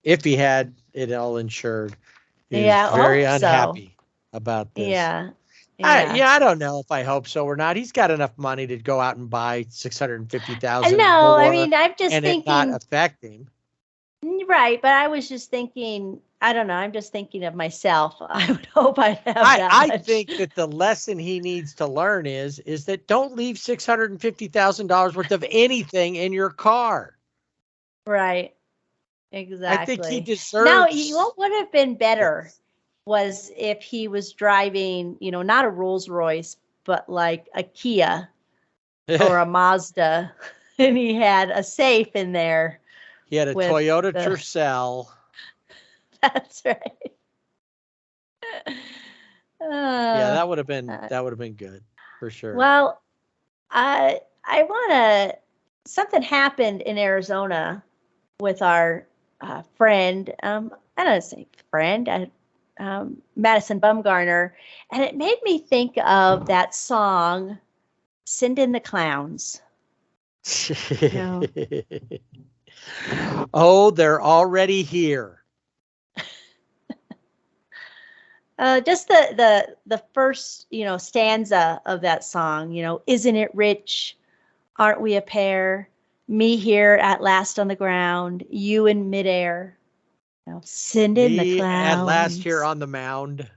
if he had it all insured, is very unhappy about this. Yeah. I don't know if I hope so or not. He's got enough money to go out and buy $650,000. No, I mean, I'm just thinking it not affect him. Right, but I was just thinking, I don't know, I'm just thinking of myself. I would hope I'd have that I much. think that the lesson he needs to learn is that don't leave $650,000 worth of anything in your car. Right. Exactly. I think he deserves. Now, what would have been better was if he was driving, not a Rolls Royce, but like a Kia, or a Mazda, and he had a safe in there. He had a with Toyota the- Tercel. That's right. Yeah, that would have been good for sure. Well, I want to. Something happened in Arizona with our friend. I don't say friend. Madison Bumgarner, and it made me think of that song, "Send in the Clowns." No. Oh, they're already here. Just the first stanza of that song. Isn't it rich? Aren't we a pair? Me here at last on the ground, you in midair. Send in the Me clowns. at last here on the mound.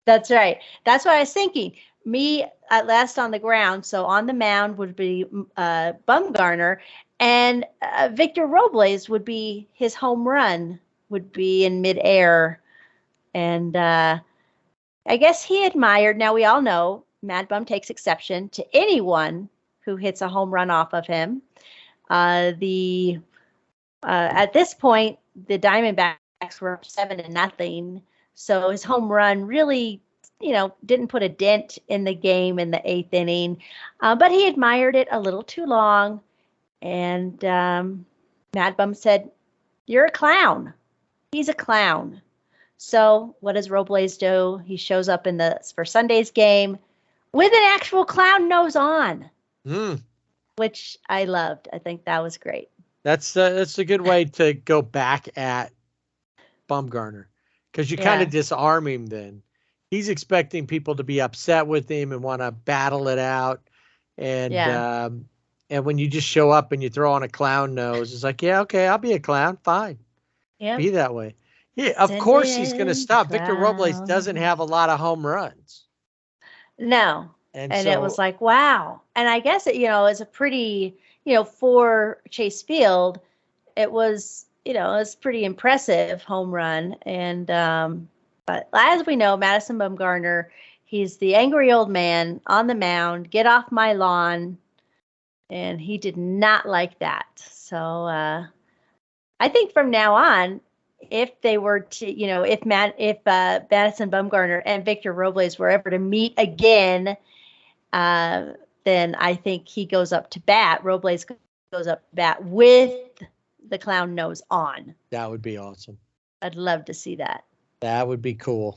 That's right. That's what I was thinking. Me at last on the ground. So on the mound would be Bumgarner, and Victor Robles would be his home run, would be in midair. And I guess he admired. Now we all know Mad Bum takes exception to anyone who hits a home run off of him. At this point, the Diamondbacks were up 7-0. So his home run really, didn't put a dent in the game in the 8th inning. But he admired it a little too long. And Mad Bum said, "You're a clown." He's a clown. So what does Robles do? He shows up for Sunday's game with an actual clown nose on, which I loved. I think that was great. That's a good way to go back at Bumgarner, because you kind of disarm him then. He's expecting people to be upset with him and want to battle it out. And and when you just show up and you throw on a clown nose, it's like, yeah, okay, I'll be a clown. Fine. Yeah. Be that way. Yeah, of course he's going to stop. Victor Robles doesn't have a lot of home runs. No. And so, it was like, wow. And I guess it's a pretty, for Chase Field, it was pretty impressive home run. And but as we know, Madison Bumgarner, he's the angry old man on the mound. Get off my lawn. And he did not like that. So I think from now on, if they were to, if Madison Bumgarner and Victor Robles were ever to meet again, then I think he goes up to bat. Robles goes up to bat with the clown nose on. That would be awesome. I'd love to see that. That would be cool.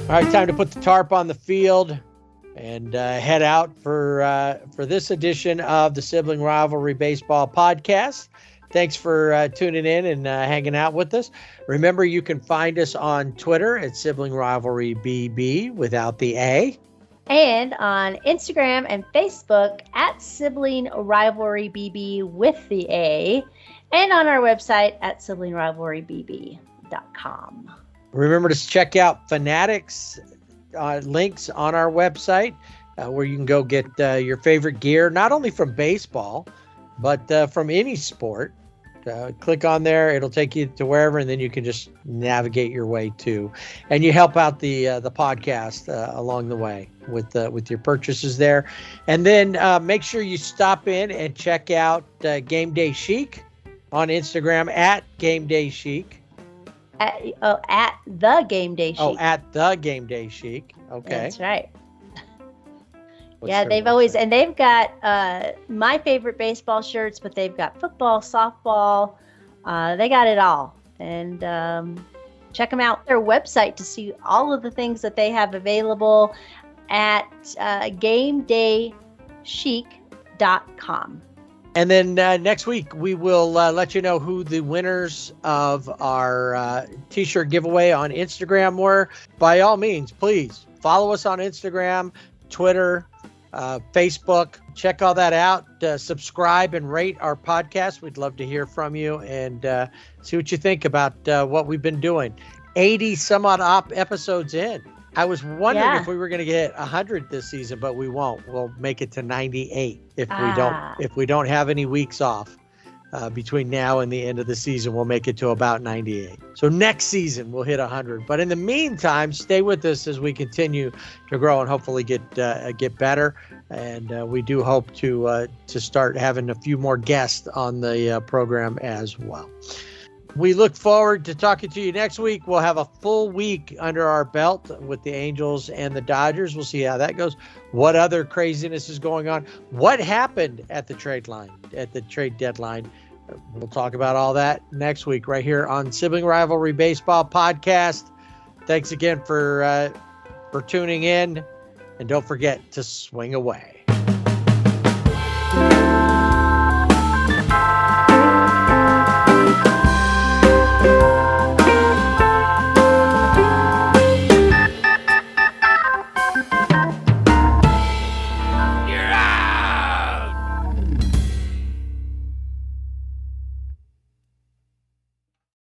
All right, time to put the tarp on the field and head out for this edition of the Sibling Rivalry Baseball Podcast. Thanks for tuning in and hanging out with us. Remember, you can find us on Twitter at Sibling Rivalry BB without the A. And on Instagram and Facebook at Sibling Rivalry BB with the A. And on our website at siblingrivalrybb.com. Remember to check out Fanatics links on our website where you can go get your favorite gear, not only from baseball, but from any sport. Click on there. It'll take you to wherever, and then you can just navigate your way to. And you help out the podcast along the way with your purchases there. And then make sure you stop in and check out Game Day Chic on Instagram at Game Day Chic. At the Game Day Chic. Oh, at the Game Day Chic. Okay. That's right. They've got my favorite baseball shirts, but they've got football, softball. They got it all. And check them out. Their website to see all of the things that they have available at GameDayChic.com. And then next week, we will let you know who the winners of our T-shirt giveaway on Instagram were. By all means, please follow us on Instagram, Twitter, Facebook. Check all that out. Subscribe and rate our podcast. We'd love to hear from you and see what you think about what we've been doing. 80 some odd episodes in. I was wondering if we were going to get 100 this season, but we won't. We'll make it to 98 if we don't have any weeks off. between now and the end of the season, we'll make it to about 98. So next season, we'll hit 100. But in the meantime, stay with us as we continue to grow and hopefully get better. And we do hope to start having a few more guests on the program as well. We look forward to talking to you next week. We'll have a full week under our belt with the Angels and the Dodgers. We'll see how that goes. What other craziness is going on? What happened at the trade deadline? We'll talk about all that next week right here on Sibling Rivalry Baseball Podcast. Thanks again for tuning in, and don't forget to swing away.